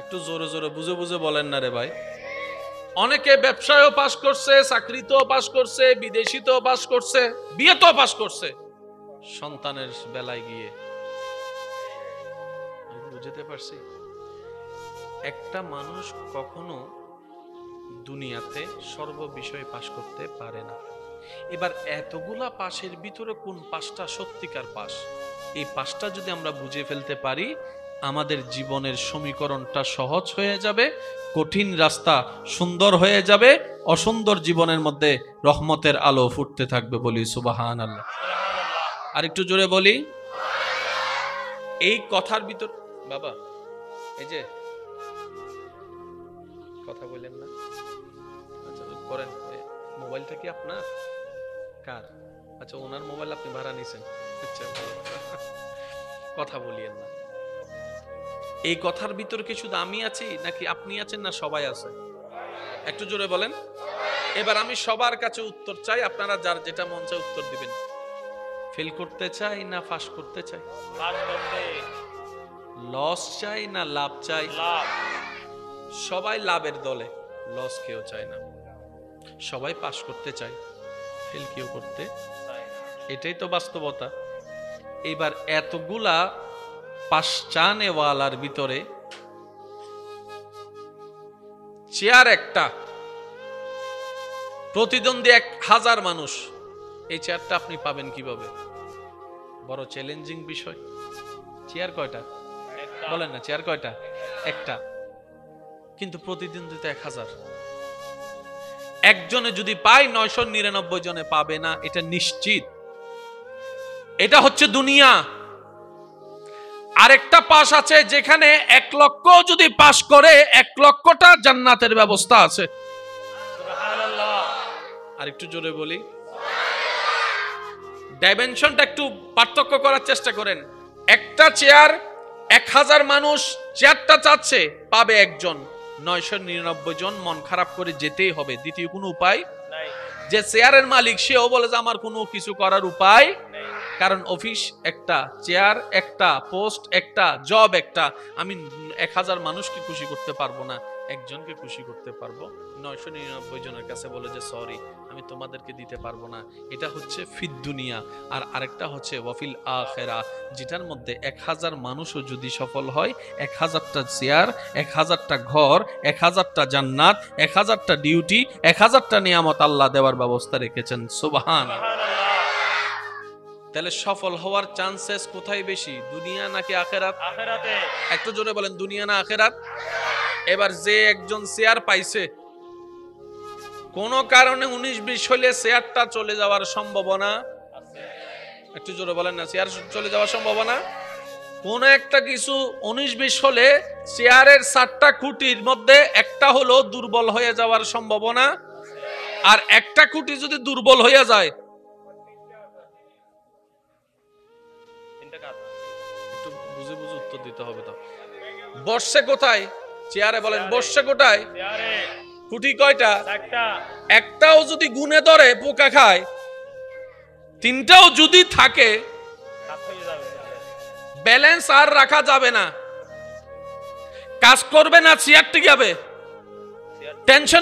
একটু জোরে জোরে বুঝে বুঝে বলেন না রে ভাই। অনেকে ব্যবসায়ও পাস করছে, চাকরিতেও পাস করছে, বিদেশিতেও পাস করছে, বিয়েতেও পাস করছে, সন্তানের বেলায় গিয়ে বুঝতে পারছি একটা মানুষ কখনো দুনিয়াতে সর্ব বিষয়ে পাস করতে পারে না। এবার এতগুলা পাশের ভিতরে কোন পাশটা সত্যিকার পাশ, এই পাশটা যদি আমরা বুঝে ফেলতে পারি, আমাদের জীবনের সমীকরণটা সহজ হয়ে যাবে, কঠিন রাস্তা সুন্দর হয়ে যাবে, অসুন্দর জীবনের মধ্যে রহমতের আলো ফুটতে থাকবে। বলি সুবহানাল্লাহ। আর একটু জোরে বলি। এই কথার ভিতর বাবা, এই যে কথা বললেন না, আচ্ছা করেন। মোবাইলটা কি আপনার? কার? আচ্ছা, ওনার মোবাইল আপনি ভাড়া নিছেন। আচ্ছা, কথা বলিয়েন না। এই কথার ভিতর কি শুধু আমি আছি নাকি আপনি আছেন, না সবাই আছে? একটু জোরে বলেন। এবার আমি সবার কাছে উত্তর চাই, আপনারা যার যেটা মন চায় উত্তর দিবেন। ফেল করতে চাই না পাস করতে চাই? পাস করতে। লস চাই না লাভ চাই? লাভ। সবাই লাভের দলে, লস কেউ চায় না। সবাই পাস করতে চায়, ফেল কেউ করতে, এটাই তো বাস্তবতা। এইবার এতগুলা পাস চানেওয়ালার ভিতরে চেয়ার একটা, প্রতিদ্বন্দ্বী 1000 মানুষ, এই চেয়ারটা আপনি পাবেন কিভাবে? বড় চ্যালেঞ্জিং বিষয়। চেয়ার কয়টা বলেন না, চেয়ার কয়টা? একটা, কিন্তু প্রতিদ্বন্দ্বিতা 1000। একজনে যদি পায় 999 জনে পাবে না, এটা নিশ্চিত। এটা হচ্ছে দুনিয়া। আরেকটা পাশ আছে যেখানে 1 লক্ষ যদি পাস করে 1 লক্ষটা জান্নাতের ব্যবস্থা আছে। সুবহানাল্লাহ। আর একটু জোরে বলি, ডাইমেনশনটা একটু পার্থক্য করার চেষ্টা করেন। একটা চেয়ার 1000 মানুষ চেয়ারটা চাচ্ছে, পাবে একজন, 999 জন মন খারাপ করে যেতেই হবে, দ্বিতীয় কোনো উপায় নাই। যে চেয়ারের মালিক সেও বলে যে আমার কোনো কিছু করার উপায় নাই। কারণ অফিস একটা, চেয়ার একটা, পোস্ট একটা, জব একটা, আমি 1000 মানুষকে খুশি করতে পারবো না, একজনকে খুশি করতে পারবো। 999 জনের কাছে বলে যে সরি, আমি তোমাদেরকে দিতে পারবো না। এটা হচ্ছে ফিদ দুনিয়া। আর আরেকটা হচ্ছে ওয়াফিল আখিরা, যেটার মধ্যে 1000 মানুষও যদি সফল হয়, 1000টা চেয়ার, 1000টা ঘর, 1000টা জান্নাত, 1000টা ডিউটি, 1000টা নিয়ামত আল্লাহ দেওয়ার ব্যবস্থা রেখেছেন। সুবহানাল্লাহ। তাহলে সফল হওয়ার চান্সেস কোথায় বেশি, দুনিয়া নাকি আখিরাত? আখিরাতে। একটু জোরে বলেন, দুনিয়া না আখিরাত? এবার যে একজন শেয়ার পাইছে, কোন কারণে 19-20 হলে শেয়ারটা চলে যাওয়ার সম্ভাবনা আছে। একটু জোরে বলেন না, শেয়ার চলে যাওয়ার সম্ভাবনা। কোন একটা কিছু 19-20 হলে শেয়ারের 7টা খুঁটির মধ্যে একটা হলো দুর্বল হয়ে যাওয়ার সম্ভাবনা। আর একটা খুঁটি যদি দুর্বল হয়ে যায়, একটু বুঝে বুঝে উত্তর দিতে হবে। তো বর্ষে কোথায়? চেয়ারে বলেন, বর্ষে কোথায়? চেয়ারে। খুঁটি কয়টা? 4টা। একটাও যদি গুনে ধরে পোকা খায়, 3টাও যদি থাকে, কাজ হয়ে যাবে। ব্যালেন্স আর রাখা যাবে না, কাজ করবে না, চেয়ার টিকে যাবে, টেনশন